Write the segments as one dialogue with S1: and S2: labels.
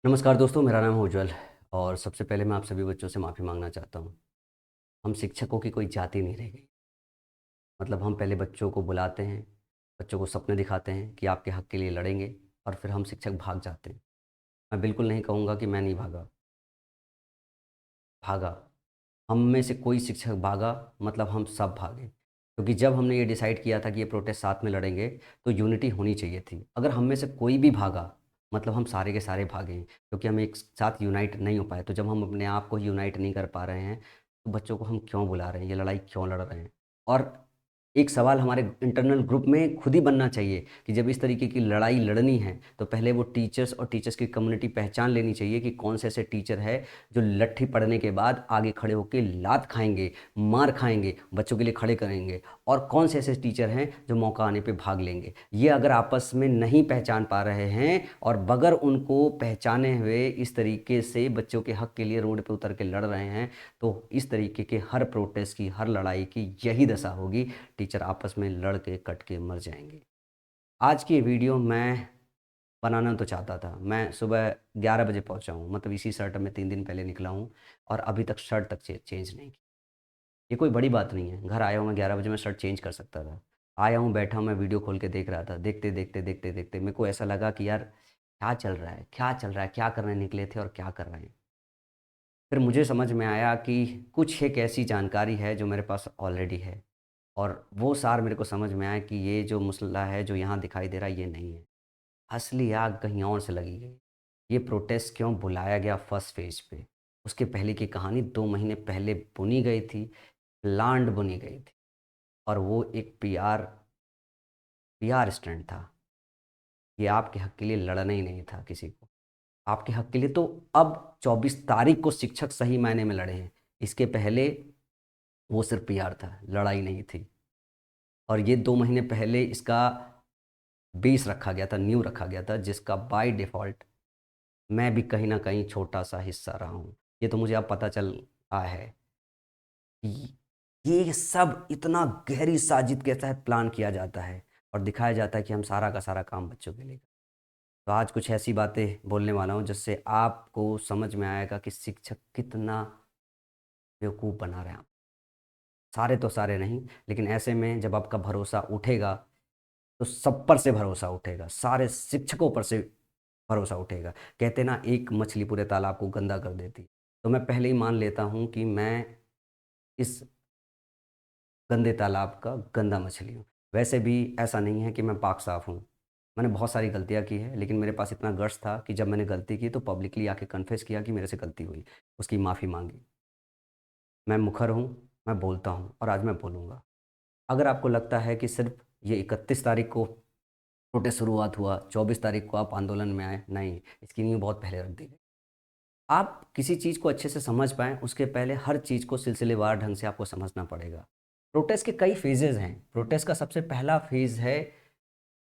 S1: नमस्कार दोस्तों, मेरा नाम है उज्जवल। और सबसे पहले मैं आप सभी बच्चों से माफ़ी मांगना चाहता हूँ। हम शिक्षकों की कोई जाति नहीं रह गई। मतलब हम पहले बच्चों को बुलाते हैं, बच्चों को सपने दिखाते हैं कि आपके हक़ के लिए लड़ेंगे, और फिर हम शिक्षक भाग जाते हैं। मैं बिल्कुल नहीं कहूँगा कि मैं नहीं भागा, भागा। हम में से कोई शिक्षक भागा मतलब हम सब भागे। क्योंकि जब हमने ये डिसाइड किया था कि ये प्रोटेस्ट साथ में लड़ेंगे, तो यूनिटी होनी चाहिए थी। अगर हम में से कोई भी भागा, मतलब हम सारे के सारे भागे हैं, क्योंकि हम एक साथ यूनाइट नहीं हो पाए। तो जब हम अपने आप को यूनाइट नहीं कर पा रहे हैं, तो बच्चों को हम क्यों बुला रहे हैं, ये लड़ाई क्यों लड़ रहे हैं। और एक सवाल हमारे इंटरनल ग्रुप में खुद ही बनना चाहिए कि जब इस तरीके की लड़ाई लड़नी है, तो पहले वो टीचर्स और टीचर्स की कम्युनिटी पहचान लेनी चाहिए कि कौन से ऐसे टीचर है जो लट्ठी पड़ने के बाद आगे खड़े होकर लात खाएंगे, मार खाएंगे, बच्चों के लिए खड़े करेंगे, और कौन से ऐसे टीचर हैं जो मौका आने पे भाग लेंगे। ये अगर आपस में नहीं पहचान पा रहे हैं, और बगैर उनको पहचाने हुए इस तरीके से बच्चों के हक के लिए रोड पे उतर के लड़ रहे हैं, तो इस तरीके के हर प्रोटेस्ट की, हर लड़ाई की यही दशा होगी। टीचर आपस में लड़ के कट के मर जाएंगे। आज की वीडियो मैं बनाना तो चाहता था। मैं सुबह 11 बजे पहुंचा हूँ, मतलब इसी शर्ट में 3 दिन पहले निकला हूँ, और अभी तक शर्ट तक चेंज नहीं की। ये कोई बड़ी बात नहीं है। घर आया हूँ मैं 11 बजे, मैं शर्ट चेंज कर सकता था। आया हूँ, बैठा हूँ, मैं वीडियो खोल के देख रहा था। देखते देखते देखते देखते मेरे को ऐसा लगा कि यार क्या चल रहा है, क्या चल रहा है, क्या करने निकले थे और क्या कर रहे हैं। फिर मुझे समझ में आया कि कुछ एक ऐसी जानकारी है जो मेरे पास ऑलरेडी है, और वो सार मेरे को समझ में आया कि ये जो मसला है जो यहाँ दिखाई दे रहा है, ये नहीं है। असली आग कहीं और से लगी गई। ये प्रोटेस्ट क्यों बुलाया गया फर्स्ट फेज पे, उसके पहले की कहानी 2 महीने पहले बुनी गई थी, प्लान्ड बुनी गई थी। और वो एक पीआर पीआर स्टंट था। ये आपके हक के लिए लड़ना ही नहीं था किसी को। आपके हक के लिए तो अब 24 तारीख को शिक्षक सही मायने में लड़े हैं। इसके पहले वो सिर्फ पीआर था, लड़ाई नहीं थी। और ये 2 महीने पहले इसका बेस रखा गया था, न्यू रखा गया था, जिसका बाय डिफ़ॉल्ट मैं भी कहीं न कहीं छोटा-सा हिस्सा रहा हूँ। ये तो मुझे अब पता चल रहा है कि ये सब इतना गहरी साजिश के तहत प्लान किया जाता है, और दिखाया जाता है कि हम सारा का सारा काम बच्चों के लिए। तो आज कुछ ऐसी बातें बोलने वाला हूँ जिससे आपको समझ में आएगा कि शिक्षक कितना बेवकूफ़ बना रहे हैं। सारे तो सारे नहीं, लेकिन ऐसे में जब आपका भरोसा उठेगा, तो सब पर से भरोसा उठेगा, सारे शिक्षकों पर से भरोसा उठेगा। कहते ना, एक मछली पूरे तालाब को गंदा कर देती। तो मैं पहले ही मान लेता हूँ कि मैं इस गंदे तालाब का गंदा मछली हूँ। वैसे भी ऐसा नहीं है कि मैं पाक साफ़ हूँ। मैंने बहुत सारी गलतियाँ की हैं, लेकिन मेरे पास इतना गट्स था कि जब मैंने गलती की तो पब्लिकली आके कन्फेस किया कि मेरे से गलती हुई, उसकी माफ़ी माँगी। मैं मुखर हूँ, मैं बोलता हूँ, और आज मैं बोलूँगा। अगर आपको लगता है कि सिर्फ़ ये 31 तारीख को प्रोटेस्ट शुरुआत हुआ, 24 तारीख को आप आंदोलन में आए, नहीं, इसकी नींव बहुत पहले रख दी गई। आप किसी चीज़ को अच्छे से समझ पाएँ, उसके पहले हर चीज़ को सिलसिलेवार ढंग से आपको समझना पड़ेगा। प्रोटेस्ट के कई फ़ेजेज़ हैं। प्रोटेस्ट का सबसे पहला फ़ेज़ है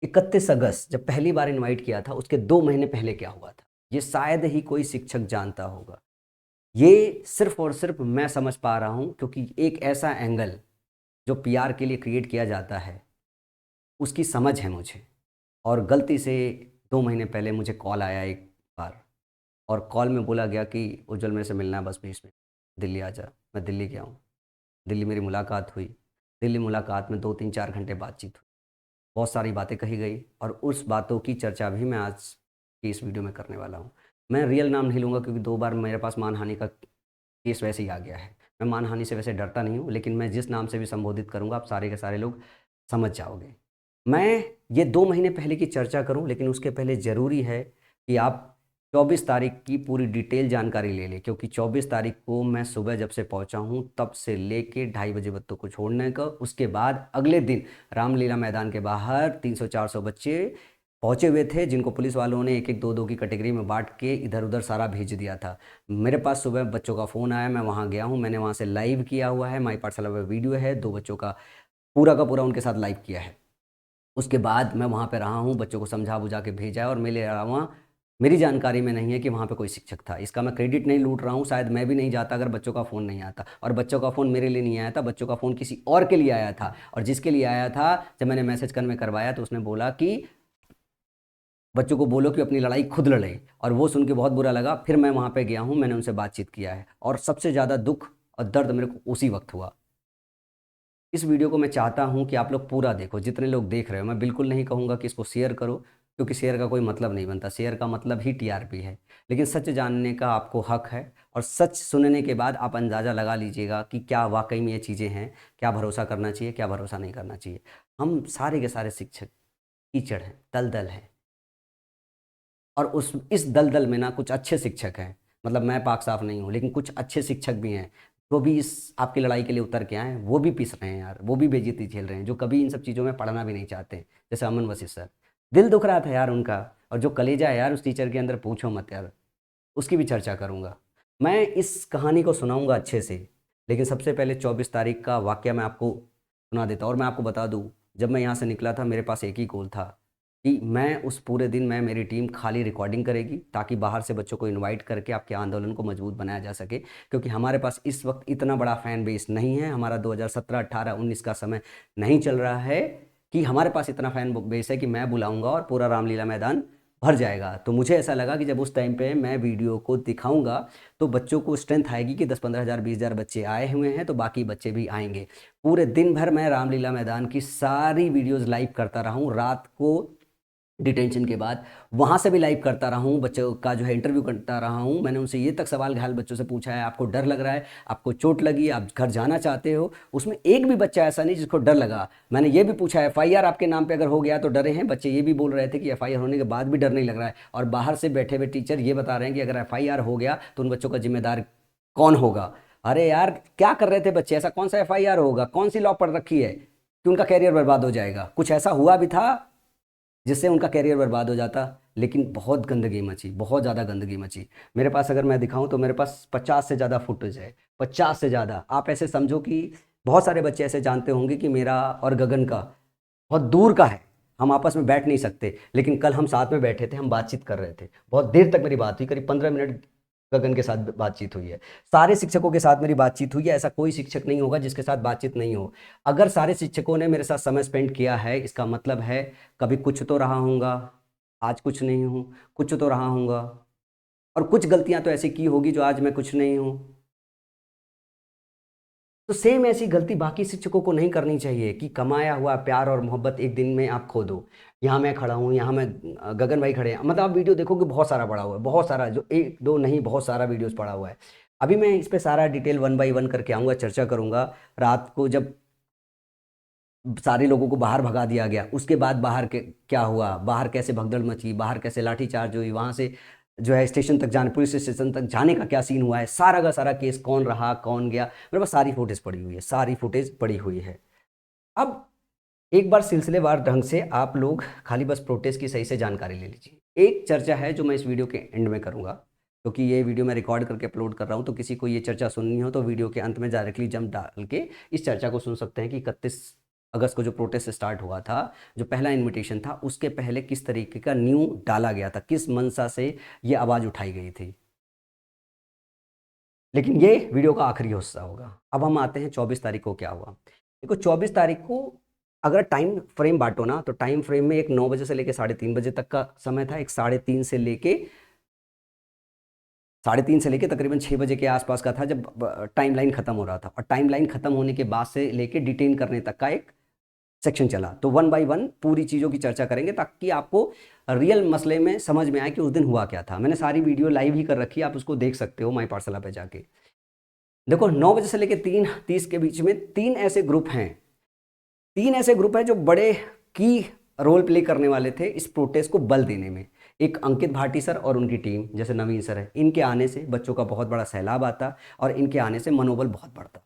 S1: 31 अगस्त, जब पहली बार इनवाइट किया था, उसके 2 महीने पहले क्या हुआ था। ये शायद ही कोई शिक्षक जानता होगा। ये सिर्फ़ और सिर्फ़ मैं समझ पा रहा हूँ, क्योंकि एक ऐसा एंगल जो पीआर के लिए क्रिएट किया जाता है, उसकी समझ है मुझे। और गलती से 2 महीने पहले मुझे कॉल आया एक बार, और कॉल में बोला गया कि उज्जवल, मेरे से मिलना है बस 20 मिनट, दिल्ली आ जा। मैं दिल्ली गया हूँ। दिल्ली मेरी मुलाकात हुई। दिल्ली मुलाकात में 2-3-4 घंटे बातचीत हुई। बहुत सारी बातें कही गई, और उस बातों की चर्चा भी मैं आज की इस वीडियो में करने वाला हूँ। मैं रियल नाम नहीं लूँगा, क्योंकि 2 बार मेरे पास मानहानि का केस वैसे ही आ गया है। मैं मानहानि से वैसे डरता नहीं हूँ, लेकिन मैं जिस नाम से भी संबोधित करूँगा, आप सारे के सारे लोग समझ जाओगे। मैं ये 2 महीने पहले की चर्चा करूँ, लेकिन उसके पहले ज़रूरी है कि आप 24 तारीख की पूरी डिटेल जानकारी ले लें, क्योंकि 24 तारीख को मैं सुबह जब से पहुँचा हूँ, तब से लेके 2:30 बजे बच्चों को छोड़ने का, उसके बाद अगले दिन रामलीला मैदान के बाहर 300-400 बच्चे पहुँचे हुए थे, जिनको पुलिस वालों ने एक-एक, दो-दो की कैटेगरी में बाँट के इधर-उधर सारा भेज दिया था। मेरे पास सुबह बच्चों का फ़ोन आया, मैं वहाँ गया हूँ, मैंने वहाँ से लाइव किया हुआ है, माई पाठशाला पे वीडियो है, 2 बच्चों का पूरा का पूरा उनके साथ लाइव किया है। उसके बाद मैं वहाँ पे रहा हूँ, बच्चों को समझा-बुझा के भेजा है, और मेरे अलावा मेरी जानकारी में नहीं है कि वहाँ पे कोई शिक्षक था। इसका मैं क्रेडिट नहीं लूट रहा हूँ, शायद मैं भी नहीं जाता अगर बच्चों का फ़ोन नहीं आता, और बच्चों का फ़ोन मेरे लिए नहीं आया था, बच्चों का फ़ोन किसी और के लिए आया था, और जिसके लिए आया था, जब मैंने मैसेज कन्वे करवाया तो उसने बोला कि बच्चों को बोलो कि अपनी लड़ाई खुद लड़े। और वो सुन के बहुत बुरा लगा। फिर मैं वहाँ पे गया हूँ, मैंने उनसे बातचीत किया है, और सबसे ज़्यादा दुख और दर्द मेरे को उसी वक्त हुआ। इस वीडियो को मैं चाहता हूँ कि आप लोग पूरा देखो, जितने लोग देख रहे हो। मैं बिल्कुल नहीं कहूँगा कि इसको शेयर करो, क्योंकि शेयर का कोई मतलब नहीं बनता। शेयर का मतलब ही टीआरपी है। लेकिन सच जानने का आपको हक है, और सच सुनने के बाद आप अंदाज़ा लगा लीजिएगा कि क्या वाकई में ये चीज़ें हैं, क्या भरोसा करना चाहिए, क्या भरोसा नहीं करना चाहिए। हम सारे के सारे शिक्षक कीचड़ हैं, दलदल हैं, और उस इस दलदल में ना कुछ अच्छे शिक्षक हैं। मतलब मैं पाक साफ नहीं हूँ, लेकिन कुछ अच्छे शिक्षक भी हैं, वो भी इस आपकी लड़ाई के लिए उतर के आए हैं। वो भी पिस रहे हैं यार, वो भी बेइज्जती झेल रहे हैं, जो कभी इन सब चीज़ों में पढ़ना भी नहीं चाहते हैं। जैसे अमन वसीफ सर, दिल दुख रहा था यार उनका। और जो कलेजा है यार उस टीचर के अंदर, पूछो मत यार। उसकी भी चर्चा करूँगा। मैं इस कहानी को सुनाऊँगा अच्छे से। लेकिन सबसे पहले 24 तारीख का वाक़या मैं आपको सुना देता हूँ। और मैं आपको बता दूँ, जब मैं यहाँ से निकला था, मेरे पास एक ही गोल था कि मैं उस पूरे दिन, मैं मेरी टीम खाली रिकॉर्डिंग करेगी, ताकि बाहर से बच्चों को इनवाइट करके आपके आंदोलन को मजबूत बनाया जा सके। क्योंकि हमारे पास इस वक्त इतना बड़ा फ़ैन बेस नहीं है। हमारा 2017, 18, 19 का समय नहीं चल रहा है कि हमारे पास इतना फ़ैन बेस है कि मैं बुलाऊंगा और पूरा रामलीला मैदान भर जाएगा। तो मुझे ऐसा लगा कि जब उस टाइम पे मैं वीडियो को दिखाऊंगा, तो बच्चों को स्ट्रेंथ आएगी कि 10-15 हज़ार, 20 हज़ार बच्चे आए हुए हैं, तो बाकी बच्चे भी आएंगे। पूरे दिन भर मैं रामलीला मैदान की सारी वीडियोस लाइव करता रहा हूँ। रात को डिटेंशन के बाद वहाँ से भी लाइव करता रहा हूँ, बच्चों का जो है इंटरव्यू करता रहा हूँ। मैंने उनसे ये तक सवाल घायल बच्चों से पूछा है, आपको डर लग रहा है, आपको चोट लगी, आप घर जाना चाहते हो? उसमें एक भी बच्चा ऐसा नहीं जिसको डर लगा। मैंने ये भी पूछा, एफआईआर आपके नाम पे अगर हो गया तो डरे हैं? बच्चे ये भी बोल रहे थे कि एफआईआर होने के बाद भी डर नहीं लग रहा है। और बाहर से बैठे हुए टीचर ये बता रहे हैं कि अगर एफआईआर हो गया तो उन बच्चों का जिम्मेदार कौन होगा? अरे यार, क्या कर रहे थे बच्चे? ऐसा कौन सा एफआईआर होगा? कौन सी लॉ पढ़ रखी है कि उनका कैरियर बर्बाद हो जाएगा? कुछ ऐसा हुआ भी था जिससे उनका कैरियर बर्बाद हो जाता? लेकिन बहुत गंदगी मची, बहुत ज़्यादा गंदगी मची। मेरे पास अगर मैं दिखाऊं तो मेरे पास 50 से ज़्यादा फुटेज है, 50 से ज़्यादा। आप ऐसे समझो कि बहुत सारे बच्चे ऐसे जानते होंगे कि मेरा और गगन का बहुत दूर का है, हम आपस में बैठ नहीं सकते। लेकिन कल हम साथ में बैठे थे, हम बातचीत कर रहे थे, बहुत देर तक मेरी बात हुई, करीब 15 मिनट गगन के साथ बातचीत हुई है। सारे शिक्षकों के साथ मेरी बातचीत हुई है, ऐसा कोई शिक्षक नहीं होगा जिसके साथ बातचीत नहीं हो। अगर सारे शिक्षकों ने मेरे साथ समय स्पेंड किया है, इसका मतलब है कभी कुछ तो रहा होऊंगा, आज कुछ नहीं हूँ, कुछ तो रहा होऊंगा, और कुछ गलतियां तो ऐसी की होगी जो आज मैं कुछ नहीं हूँ। तो सेम ऐसी गलती बाकी शिक्षकों को नहीं करनी चाहिए कि कमाया हुआ प्यार और मोहब्बत एक दिन में आप खो दो। यहाँ मैं खड़ा हूँ, यहाँ मैं, गगन भाई खड़े हैं, मतलब आप वीडियो देखोगे बहुत सारा पड़ा हुआ है, बहुत सारा, जो एक दो नहीं, बहुत सारा वीडियोस पड़ा हुआ है। अभी मैं इस पे सारा डिटेल 1 बाय 1 करके आऊँगा, चर्चा करूँगा। रात को जब सारे लोगों को बाहर भगा दिया गया, उसके बाद बाहर के क्या हुआ, बाहर कैसे भगदड़ मची, बाहर कैसे लाठीचार्ज हुई, वहाँ से जो है स्टेशन तक जाने, पुलिस स्टेशन तक जाने का क्या सीन हुआ है, सारा का सारा केस, कौन रहा कौन गया, मेरे पास सारी फुटेज पड़ी हुई है, सारी फुटेज पड़ी हुई है। अब एक बार सिलसिलेवार ढंग से आप लोग खाली बस प्रोटेस्ट की सही से जानकारी ले लीजिए। एक चर्चा है जो मैं इस वीडियो के एंड में करूँगा, क्योंकि ये वीडियो मैं रिकॉर्ड करके अपलोड कर रहा हूँ, तो किसी को ये चर्चा सुननी हो तो वीडियो के अंत में डायरेक्टली जंप डाल के इस चर्चा को सुन सकते हैं कि 31 अगस्त को जो प्रोटेस्ट स्टार्ट हुआ था, जो पहला इन्विटेशन था, उसके पहले किस तरीके का न्यू डाला गया था, किस मंशा से ये आवाज़ उठाई गई थी। लेकिन ये वीडियो का आखिरी हिस्सा होगा। अब हम आते हैं 24 तारीख को क्या हुआ। देखो 24 तारीख को अगर टाइम फ्रेम बांटो ना, तो टाइम फ्रेम में एक 9 बजे से लेके 3:30 बजे तक का समय था, एक 3:30 से लेके तकरीबन 6 बजे के आसपास का था, जब टाइम लाइन खत्म हो रहा था। और टाइम लाइन खत्म होने के बाद से लेके डिटेन करने तक का एक सेक्शन चला। तो 1 बाय 1 पूरी चीज़ों की चर्चा करेंगे, ताकि आपको रियल मसले में समझ में आए कि उस दिन हुआ क्या था। मैंने सारी वीडियो लाइव ही कर रखी है, आप उसको देख सकते हो माई पाठशाला पे जाके। देखो 9 बजे से लेके 3:30 के बीच में तीन ऐसे ग्रुप हैं जो बड़े की रोल प्ले करने वाले थे इस प्रोटेस्ट को बल देने में। एक अंकित भाटी सर और उनकी टीम, जैसे नवीन सर है, इनके आने से बच्चों का बहुत बड़ा सैलाब आता, और इनके आने से मनोबल बहुत बढ़ता।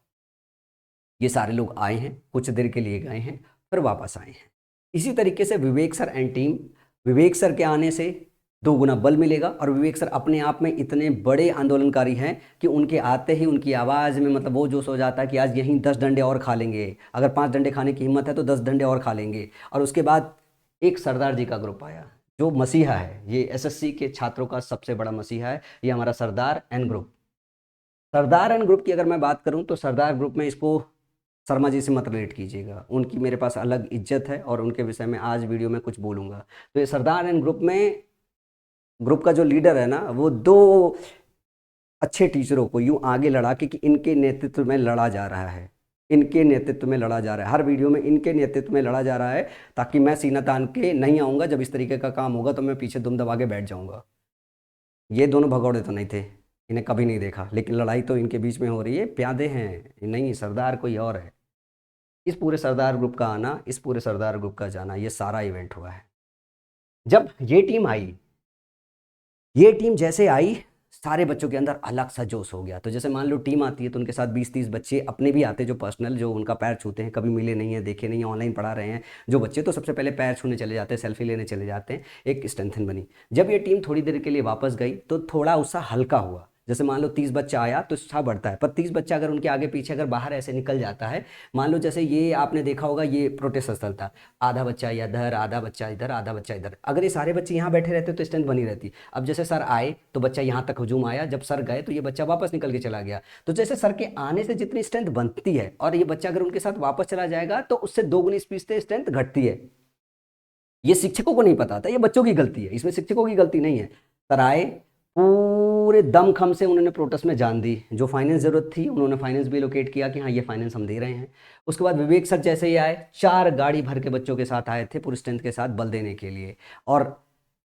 S1: ये सारे लोग आए हैं, कुछ देर के लिए गए हैं, फिर वापस आए हैं। इसी तरीके से Vivek sir and team, Vivek sir के आने से 2 गुना बल मिलेगा। और विवेक सर अपने आप में इतने बड़े आंदोलनकारी हैं कि उनके आते ही उनकी आवाज़ में मतलब वो जोश हो जाता है कि आज यहीं 10 डंडे और खा लेंगे। अगर 5 डंडे खाने की हिम्मत है तो 10 डंडे और खा लेंगे। और उसके बाद एक सरदार जी का ग्रुप आया, जो मसीहा है, ये एसएससी के छात्रों का सबसे बड़ा मसीहा है, ये हमारा Sardar and group. Sardar and group की अगर मैं बात करूं तो सरदार ग्रुप में इसको शर्मा जी से मत रिलेट कीजिएगा, उनकी मेरे पास अलग इज्जत है और उनके विषय में आज वीडियो में कुछ बोलूँगा। तो ये सरदार एंड ग्रुप का जो लीडर है ना, वो दो अच्छे टीचरों को यूं आगे लड़ा कि इनके नेतृत्व में लड़ा जा रहा है, इनके नेतृत्व में लड़ा जा रहा है, हर वीडियो में इनके नेतृत्व में लड़ा जा रहा है, ताकि मैं सीना तान के नहीं आऊँगा। जब इस तरीके का काम होगा तो मैं पीछे दुम दबा के बैठ जाऊँगा। ये दोनों भगौड़े तो नहीं थे, इन्हें कभी नहीं देखा, लेकिन लड़ाई तो इनके बीच में हो रही है। प्यादे हैं नहीं, सरदार कोई और है। इस पूरे सरदार ग्रुप का आना, इस पूरे सरदार ग्रुप का जाना, ये सारा इवेंट हुआ है। जब ये टीम आई, ये टीम जैसे आई, सारे बच्चों के अंदर अलग सा जोश हो गया। तो जैसे मान लो टीम आती है तो उनके साथ 20-30 बच्चे अपने भी आते, जो पर्सनल, जो उनका पैर छूते हैं, कभी मिले नहीं है, देखे नहीं है, ऑनलाइन पढ़ा रहे हैं जो बच्चे, तो सबसे पहले पैर छूने चले जाते हैं, सेल्फी लेने चले जाते हैं, एक स्ट्रेंथन बनी। जब ये टीम थोड़ी देर के लिए वापस गई तो थोड़ा उत्साह हल्का हुआ। जैसे मान लो 30 बच्चा आया तो उत्साह बढ़ता है, पर 30 बच्चा अगर उनके आगे पीछे अगर बाहर ऐसे निकल जाता है, मान लो जैसे ये आपने देखा होगा, ये प्रोटेस्ट स्थल था, आधा बच्चा इधर, आधा बच्चा इधर, आधा बच्चा इधर, अगर ये सारे बच्चे यहाँ बैठे रहते तो स्ट्रेंथ बनी रहती। अब जैसे सर आए तो बच्चा यहाँ तक हुजूम आया, जब सर गए तो ये बच्चा वापस निकल के चला गया। तो जैसे सर के आने से जितनी स्ट्रेंथ बनती है और ये बच्चा अगर उनके साथ वापस चला जाएगा तो उससे 2 गुनी स्पीड से स्ट्रेंथ घटती है। ये शिक्षकों को नहीं पता था, ये बच्चों की गलती है, इसमें शिक्षकों की गलती नहीं है। सर आए, पूरे दमखम से उन्होंने प्रोटेस्ट में जान दी, जो फाइनेंस जरूरत थी उन्होंने फाइनेंस भी लोकेट किया कि हाँ ये फाइनेंस हम दे रहे हैं। उसके बाद विवेक सर जैसे ही आए, 4 गाड़ी भर के बच्चों के साथ आए थे, पूरी स्ट्रेंथ के साथ बल देने के लिए, और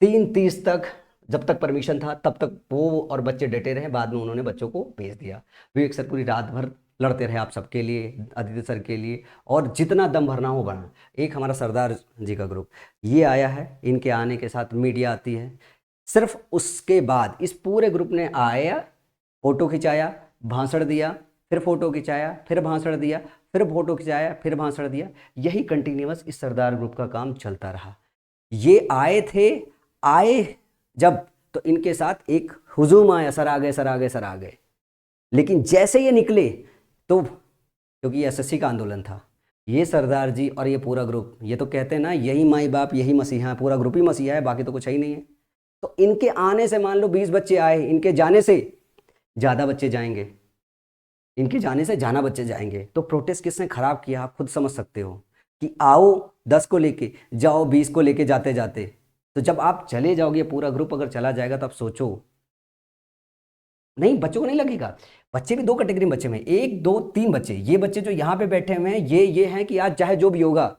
S1: 3:30 तक, जब तक परमिशन था तब तक वो और बच्चे डटे रहे। बाद में उन्होंने बच्चों को भेज दिया। विवेक सर पूरी रात भर लड़ते रहे आप सबके लिए, आदित्य सर के लिए, और जितना दम भरना हो बना। एक हमारा सरदार जी का ग्रुप ये आया है, इनके आने के साथ मीडिया आती है। सिर्फ उसके बाद इस पूरे ग्रुप ने आया, फोटो खिंचाया, भाषण दिया, फिर फोटो खिंचाया, फिर भाषण दिया, फिर फोटो खिंचाया, फिर भाषण दिया। यही कंटिन्यूअस इस सरदार ग्रुप का काम चलता रहा। ये आए थे, आए जब, तो इनके साथ एक हुजूम आया, सर आ गए, सर आ गए, सर आ गए। लेकिन जैसे ये निकले तो, क्योंकि ये एसएससी का आंदोलन था, ये सरदार जी और ये पूरा ग्रुप, ये तो कहते हैं ना यही माई बाप यही मसीहा है, पूरा ग्रुप ही मसीहा है, बाकी तो कुछ है ही नहीं है। तो इनके आने से मान लो 20 बच्चे आए, इनके जाने से ज़्यादा बच्चे जाएंगे, इनके जाने से ज़्यादा बच्चे जाएंगे। तो प्रोटेस्ट किसने खराब किया, आप खुद समझ सकते हो कि आओ 10 को लेके जाओ, 20 को लेके जाते जाते, तो जब आप चले जाओगे, पूरा ग्रुप अगर चला जाएगा, तो आप सोचो, नहीं बच्चों को नहीं लगेगा। बच्चे भी 2 कैटेगरी में बच्चे में, 1 2 3 बच्चे। ये बच्चे जो यहाँ पे बैठे हुए हैं, ये हैं कि आज चाहे जो भी होगा,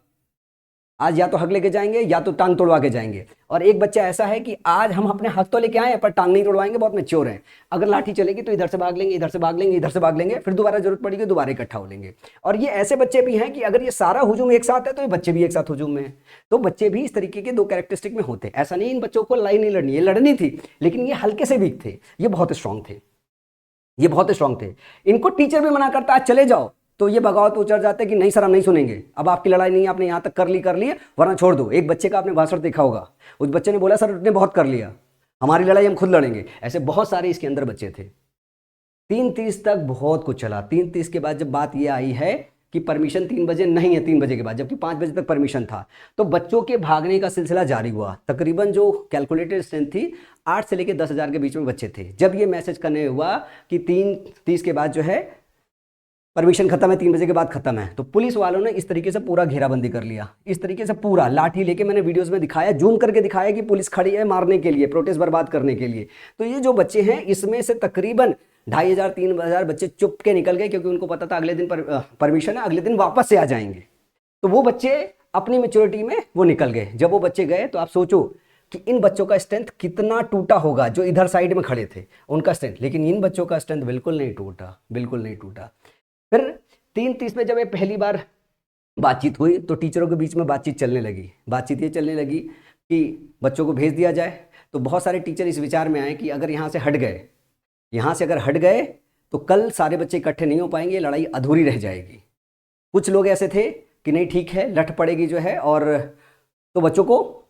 S1: आज या तो हक लेके जाएंगे या तो टांग तोड़वा के जाएंगे। और एक बच्चा ऐसा है कि आज हम अपने हक तो लेके आए हैं पर टांग नहीं तोड़वाएंगे, बहुत मैच्योर हैं। अगर लाठी चलेगी तो इधर से भाग लेंगे, इधर से भाग लेंगे, इधर से भाग लेंगे, फिर दोबारा जरूरत पड़ेगी दोबारा इकट्ठा हो लेंगे। और ये ऐसे बच्चे भी हैं कि अगर ये सारा हुजूम एक साथ है तो ये बच्चे भी एक साथ हुजूम में है। तो बच्चे भी इस तरीके के 2 कैरेक्टरिस्टिक में होते हैं। ऐसा नहीं इन बच्चों को लड़ाई नहीं लड़नी, ये लड़नी थी, लेकिन ये हल्के से वीक थे, ये बहुत स्ट्रांग थे, ये बहुत स्ट्रांग थे। इनको टीचर भी मना करता आज चले जाओ, तो ये बगावत उतर जाते कि नहीं सर हम नहीं सुनेंगे, अब आपकी लड़ाई नहीं, आपने यहाँ तक कर ली वरना छोड़ दो। एक बच्चे का आपने भाषण देखा होगा, उस बच्चे ने बोला सर उसने बहुत कर लिया, हमारी लड़ाई हम खुद लड़ेंगे। ऐसे बहुत सारे इसके अंदर बच्चे थे। 3:30 तक बहुत कुछ चला। 3:30 के बाद जब बात ये आई है कि परमिशन 3 बजे नहीं है, 3 बजे के बाद, जबकि 5 बजे तक परमिशन था, तो बच्चों के भागने का सिलसिला जारी हुआ। तकरीबन जो कैलकुलेटेड स्ट्रेंथ थी 8 से लेकर 10,000 के बीच में बच्चे थे। जब ये मैसेज करने हुआ कि 3:30 के बाद जो है परमिशन खत्म है, 3 बजे के बाद खत्म है, तो पुलिस वालों ने इस तरीके से पूरा घेराबंदी कर लिया, इस तरीके से पूरा लाठी लेके, मैंने वीडियोस में दिखाया, जूम करके दिखाया कि पुलिस खड़ी है मारने के लिए, प्रोटेस्ट बर्बाद करने के लिए। तो ये जो बच्चे हैं इसमें से तकरीबन 2,500-3,000 बच्चे चुप के निकल गए, क्योंकि उनको पता था अगले दिन परमिशन है, अगले दिन वापस से आ जाएंगे। तो वो बच्चे अपनी मेच्योरिटी में वो निकल गए। जब वो बच्चे गए तो आप सोचो कि इन बच्चों का स्ट्रेंथ कितना टूटा होगा, जो इधर साइड में खड़े थे उनका स्ट्रेंथ, लेकिन इन बच्चों का स्ट्रेंथ बिल्कुल नहीं टूटा, बिल्कुल नहीं टूटा। फिर 3:30 में जब ये पहली बार बातचीत हुई तो टीचरों के बीच में बातचीत चलने लगी। बातचीत ये चलने लगी कि बच्चों को भेज दिया जाए। तो बहुत सारे टीचर इस विचार में आए कि अगर यहाँ से हट गए, यहाँ से अगर हट गए तो कल सारे बच्चे इकट्ठे नहीं हो पाएंगे, लड़ाई अधूरी रह जाएगी। कुछ लोग ऐसे थे कि नहीं ठीक है, लठ पड़ेगी जो है, और तो बच्चों को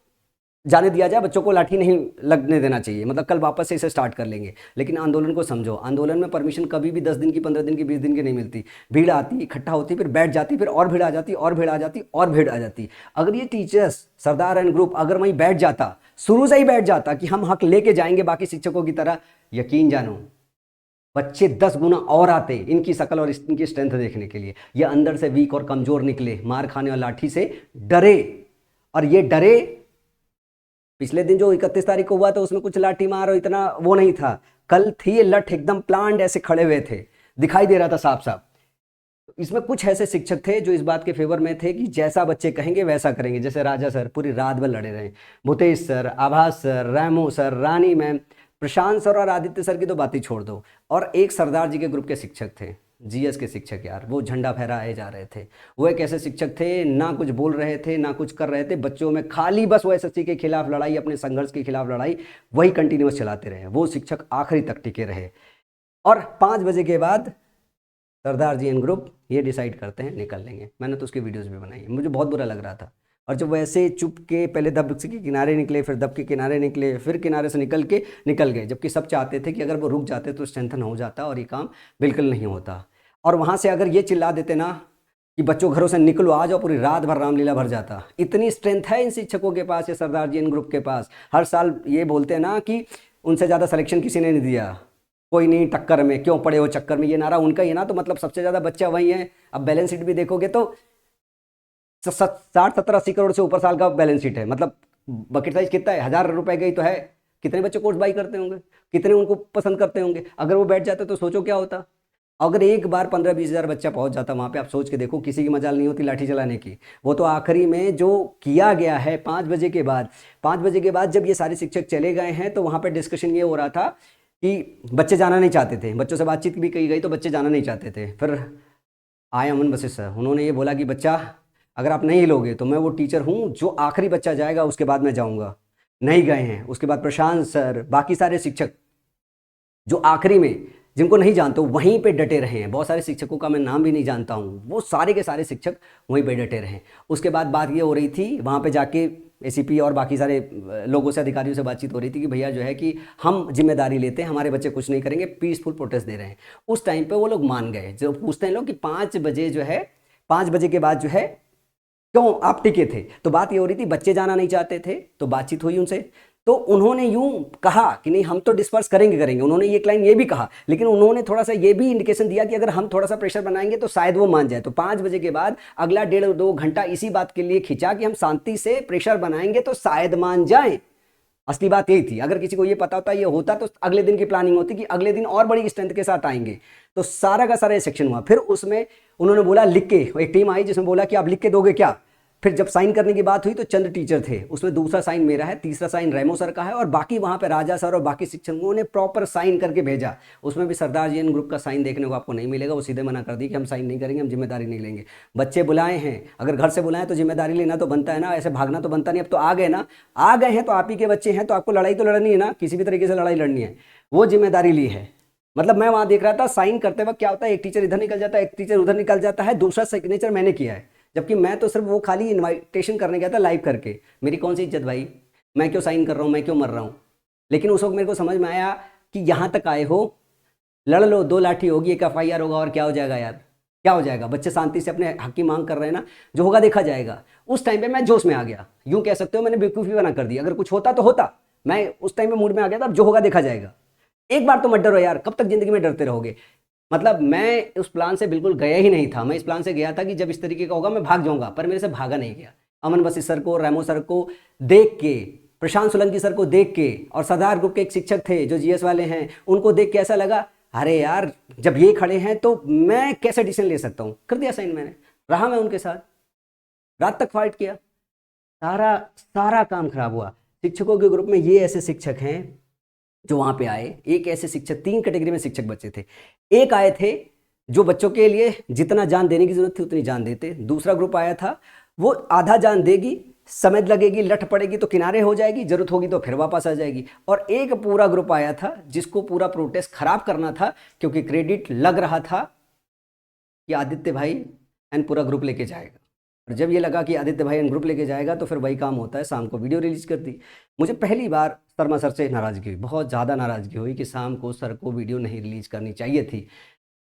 S1: जाने दिया जाए, बच्चों को लाठी नहीं लगने देना चाहिए, मतलब कल वापस से इसे स्टार्ट कर लेंगे। लेकिन आंदोलन को समझो, आंदोलन में परमिशन कभी भी 10 दिन की, 15 दिन की, 20 दिन की नहीं मिलती। भीड़ आती, इकट्ठा होती, फिर बैठ जाती, फिर और भीड़ आ जाती, और भीड़ आ जाती, और भीड़ आ जाती। अगर ये टीचर्स, सरदार एंड ग्रुप अगर वहीं बैठ जाता, शुरू से ही बैठ जाता कि हम हक लेके जाएंगे बाकी शिक्षकों की तरह, यकीन जानो बच्चे 10 गुना और आते इनकी शक्ल और इनकी स्ट्रेंथ देखने के लिए। ये अंदर से वीक और कमजोर निकले, मार खाने और लाठी से डरे। और ये डरे, पिछले दिन जो 31 तारीख को हुआ था उसमें कुछ लाठी मार और इतना वो नहीं था। कल थी ये लठ एकदम प्लांट ऐसे खड़े हुए थे, दिखाई दे रहा था साफ साफ। इसमें कुछ ऐसे शिक्षक थे जो इस बात के फेवर में थे कि जैसा बच्चे कहेंगे वैसा करेंगे। जैसे राजा सर पूरी रात भर लड़े रहे, भूतेश सर, आभास सर, रैमो सर, रानी मैम, प्रशांत सर और आदित्य सर की तो बात ही छोड़ दो। और एक सरदार जी के ग्रुप के शिक्षक थे, जीएस के शिक्षक, यार वो झंडा फहराए जा रहे थे। वो एक ऐसे शिक्षक थे, ना कुछ बोल रहे थे ना कुछ कर रहे थे, बच्चों में खाली बस वो एसएससी के खिलाफ लड़ाई, अपने संघर्ष के खिलाफ लड़ाई वही कंटिन्यूस चलाते रहे। वो शिक्षक आखिरी तक टिके रहे। और 5 बजे के बाद सरदार जी एंड ग्रुप ये डिसाइड करते हैं निकल लेंगे। मैंने तो उसकी वीडियोस भी बनाई, मुझे बहुत बुरा लग रहा था। और जब वैसे चुप के पहले दब के किनारे निकले, फिर दब के किनारे निकले, फिर किनारे से निकल गए, जबकि सब चाहते थे कि अगर वो रुक जाते तो स्ट्रेंथन हो जाता और ये काम बिल्कुल नहीं होता। और वहाँ से अगर ये चिल्ला देते ना कि बच्चों घरों से निकलो आ जाओ, पूरी रात भर रामलीला भर जाता। इतनी स्ट्रेंथ है इन शिक्षकों के पास, ये सरदार जी एंड ग्रुप के पास। हर साल ये बोलते हैं ना कि उनसे ज़्यादा सिलेक्शन किसी ने नहीं दिया, कोई नहीं टक्कर में, क्यों पड़े हो चक्कर में, ये नारा उनका ही है ना। तो मतलब सबसे ज़्यादा बच्चा वही है। अब बैलेंस शीट भी देखोगे तो 60-70-80 करोड़ से ऊपर साल का बैलेंस शीट है। मतलब बकेट साइज कितना है, 1000 रुपए गई तो है। कितने बच्चे कोर्स बाई करते होंगे, कितने उनको पसंद करते होंगे। अगर वो बैठ जाते तो सोचो क्या होता। अगर एक बार 15-20 हज़ार बच्चा पहुंच जाता वहां पे, आप सोच के देखो, किसी की मजाल नहीं होती लाठी चलाने की। वो तो आखिरी में जो किया गया है 5 बजे के बाद, 5 बजे के बाद जब ये सारे शिक्षक चले गए हैं तो वहां पे डिस्कशन ये हो रहा था कि बच्चे जाना नहीं चाहते थे। बच्चों से बातचीत भी की गई तो बच्चे जाना नहीं चाहते थे। फिर आए अमन वशिष्ठ सर, उन्होंने ये बोला कि बच्चा अगर आप नहीं लोगे तो मैं वो टीचर हूँ जो आखिरी बच्चा जाएगा उसके बाद मैं जाऊँगा। नहीं गए हैं। उसके बाद प्रशांत सर, बाकी सारे शिक्षक जो आखिरी में, जिनको नहीं जानते वहीं पे डटे रहे हैं। बहुत सारे शिक्षकों का मैं नाम भी नहीं जानता हूँ, वो सारे के सारे शिक्षक वहीं पे डटे रहे। उसके बाद बात ये हो रही थी वहाँ पे जाके, एसीपी और बाकी सारे लोगों से, अधिकारियों से बातचीत हो रही थी कि भैया जो है कि हम जिम्मेदारी लेते हैं, हमारे बच्चे कुछ नहीं करेंगे, पीसफुल प्रोटेस्ट दे रहे हैं। उस टाइम पे वो लोग मान गए। जो पूछते हैं लोग कि 5 बजे जो है, 5 बजे के बाद जो है क्यों आप टिके थे, तो बात ये हो रही थी बच्चे जाना नहीं चाहते थे। तो बातचीत हुई उनसे, तो उन्होंने यूं कहा कि नहीं हम तो डिस्पर्स करेंगे। उन्होंने ये लाइन ये भी कहा, लेकिन उन्होंने थोड़ा सा ये भी इंडिकेशन दिया कि अगर हम थोड़ा सा प्रेशर बनाएंगे तो शायद वो मान जाए। तो 5 बजे के बाद अगला 1.5-2 घंटा इसी बात के लिए खिंचा कि हम शांति से प्रेशर बनाएंगे तो शायद मान जाए। असली बात यही थी। अगर किसी को ये पता होता, ये होता, तो अगले दिन की प्लानिंग होती कि अगले दिन और बड़ी स्ट्रेंथ के साथ आएंगे। तो सारा का सारा सेक्शन हुआ। फिर उसमें उन्होंने बोला लिख के, एक टीम आई जिसमें बोला कि आप लिख के दोगे क्या। फिर जब साइन करने की बात हुई तो चंद टीचर थे, उसमें दूसरा साइन मेरा है, तीसरा साइन रेमो सर का है, और बाकी वहां पे राजा सर और बाकी शिक्षकों ने प्रॉपर साइन करके भेजा। उसमें भी सरदार जी एंड ग्रुप का साइन देखने को आपको नहीं मिलेगा। वो सीधे मना कर दी कि हम साइन नहीं करेंगे, हम जिम्मेदारी नहीं लेंगे। बच्चे बुलाए हैं, अगर घर से बुलाएं तो जिम्मेदारी लेना तो बनता है ना, ऐसे भागना तो बनता नहीं। अब तो आ गए ना, आ गए हैं तो आप ही के बच्चे हैं, तो आपको लड़ाई तो लड़नी है ना, किसी भी तरीके से लड़ाई लड़नी है, वो जिम्मेदारी ली है। मतलब मैं वहां देख रहा था साइन करते वक्त क्या होता है, एक टीचर इधर निकल जाता है, एक टीचर उधर निकल जाता है, दूसरा सिग्नेचर मैंने किया है, जबकि मैं तो सिर्फ वो खाली इनविटेशन करने गया था लाइव करके। मेरी कौन सी इज्जत भाई, मैं क्यों साइन कर रहा हूँ, मैं क्यों मर रहा हूँ। लेकिन उस वक्त मेरे को समझ में आया कि यहाँ तक आए हो, लड़ लो, 2 लाठी होगी, एक FIR होगा, और क्या हो जाएगा यार, क्या हो जाएगा। बच्चे शांति से अपने हक की मांग कर रहे हैं ना, जो होगा देखा जाएगा। उस टाइम पे मैं जोश में आ गया, यूं कह सकते हो मैंने बेवकूफ़ी बना कर दी। अगर कुछ होता तो होता, मैं उस टाइम पे मूड में आ गया था, अब जो होगा देखा जाएगा। एक बार तो मत डरो यार, कब तक जिंदगी में डरते रहोगे। मतलब मैं उस प्लान से बिल्कुल गया ही नहीं था। मैं इस प्लान से गया था कि जब इस तरीके का होगा मैं भाग जाऊंगा, पर मेरे से भागा नहीं गया। अमन वशिष्ठ सर को, रैमो सर को देख के, प्रशांत सोलंकी सर को देख के, और सरदार ग्रुप के एक शिक्षक थे जो GS वाले हैं, उनको देख के ऐसा लगा अरे यार जब ये खड़े हैं तो मैं कैसे डिसीजन ले सकता हूँ। कर दिया साइन मैंने, रहा मैं उनके साथ, रात तक फाइट किया। सारा सारा काम खराब हुआ। शिक्षकों के ग्रुप में ये ऐसे शिक्षक हैं जो वहां पे आए। एक ऐसे शिक्षक, 3 कैटेगरी में शिक्षक बच्चे थे। एक आए थे जो बच्चों के लिए जितना जान देने की जरूरत थी उतनी जान देते। दूसरा ग्रुप आया था वो आधा जान देगी, समय लगेगी, लठ पड़ेगी तो किनारे हो जाएगी, जरूरत होगी तो फिर वापस आ जाएगी। और एक पूरा ग्रुप आया था जिसको पूरा प्रोटेस्ट खराब करना था, क्योंकि क्रेडिट लग रहा था कि आदित्य भाई एंड पूरा ग्रुप लेके जाएगा। और जब ये लगा कि आदित्य भाई एंड ग्रुप लेके जाएगा तो फिर वही काम होता है, शाम को वीडियो रिलीज कर दी। मुझे पहली बार शर्मा सर से नाराज़गी हुई, बहुत ज़्यादा नाराज़गी हुई कि शाम को सर को वीडियो नहीं रिलीज करनी चाहिए थी।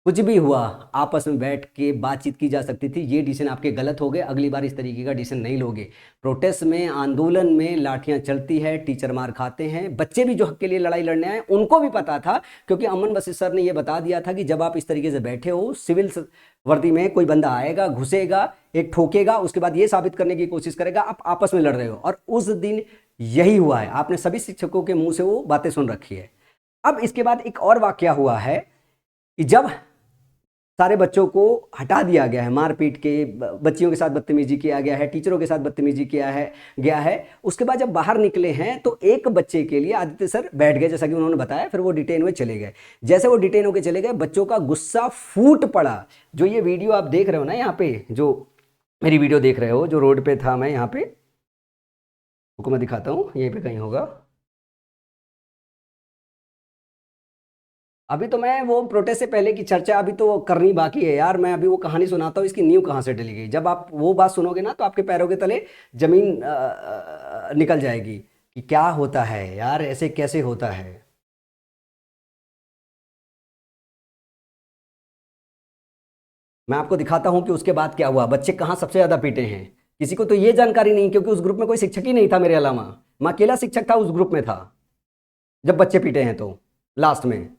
S1: कुछ भी हुआ आपस में बैठ के बातचीत की जा सकती थी। ये डिसीजन आपके गलत हो गए, अगली बार इस तरीके का डिसीजन नहीं लोगे। प्रोटेस्ट में, आंदोलन में लाठियां चलती है, टीचर मार खाते हैं, बच्चे भी जो हक के लिए लड़ाई लड़ने आए उनको भी पता था, क्योंकि अमन वशिष्ठ सर ने ये बता दिया था कि जब आप इस तरीके से बैठे हो, सिविल वर्दी में कोई बंदा आएगा, घुसेगा, एक ठोकेगा, उसके बाद ये साबित करने की कोशिश करेगा आप आपस में लड़ रहे हो। और उस दिन यही हुआ है, आपने सभी शिक्षकों के मुंह से वो बातें सुन रखी है। अब इसके बाद एक और वाकया हुआ है कि जब सारे बच्चों को हटा दिया गया है, मारपीट के, बच्चियों के साथ बदतमीजी किया गया है, टीचरों के साथ बदतमीजी किया है गया है, उसके बाद जब बाहर निकले हैं तो एक बच्चे के लिए आदित्य सर बैठ गए, जैसा कि उन्होंने बताया, फिर वो डिटेन हुए चले गए। जैसे वो डिटेन होकर चले गए, बच्चों का गुस्सा फूट पड़ा। जो ये वीडियो आप देख रहे हो ना, यहाँ पे जो मेरी वीडियो देख रहे हो, जो रोड पे था, मैं यहाँ पे आपको मैं दिखाता हूँ, यहीं पे कहीं होगा। अभी तो मैं वो प्रोटेस्ट से पहले की चर्चा अभी तो करनी बाकी है यार। मैं अभी वो कहानी सुनाता हूँ, इसकी नींव कहाँ से डली गई। जब आप वो बात सुनोगे ना तो आपके पैरों के तले जमीन निकल जाएगी कि क्या होता है यार, ऐसे कैसे होता है। मैं आपको दिखाता हूँ कि उसके बाद क्या हुआ, बच्चे कहाँ सबसे ज्यादा पीटे हैं। किसी को तो ये जानकारी नहीं, क्योंकि उस ग्रुप में कोई शिक्षक ही नहीं था मेरे अलावा। मैं अकेला शिक्षक था उस ग्रुप में था जब बच्चे पीटे हैं तो लास्ट में।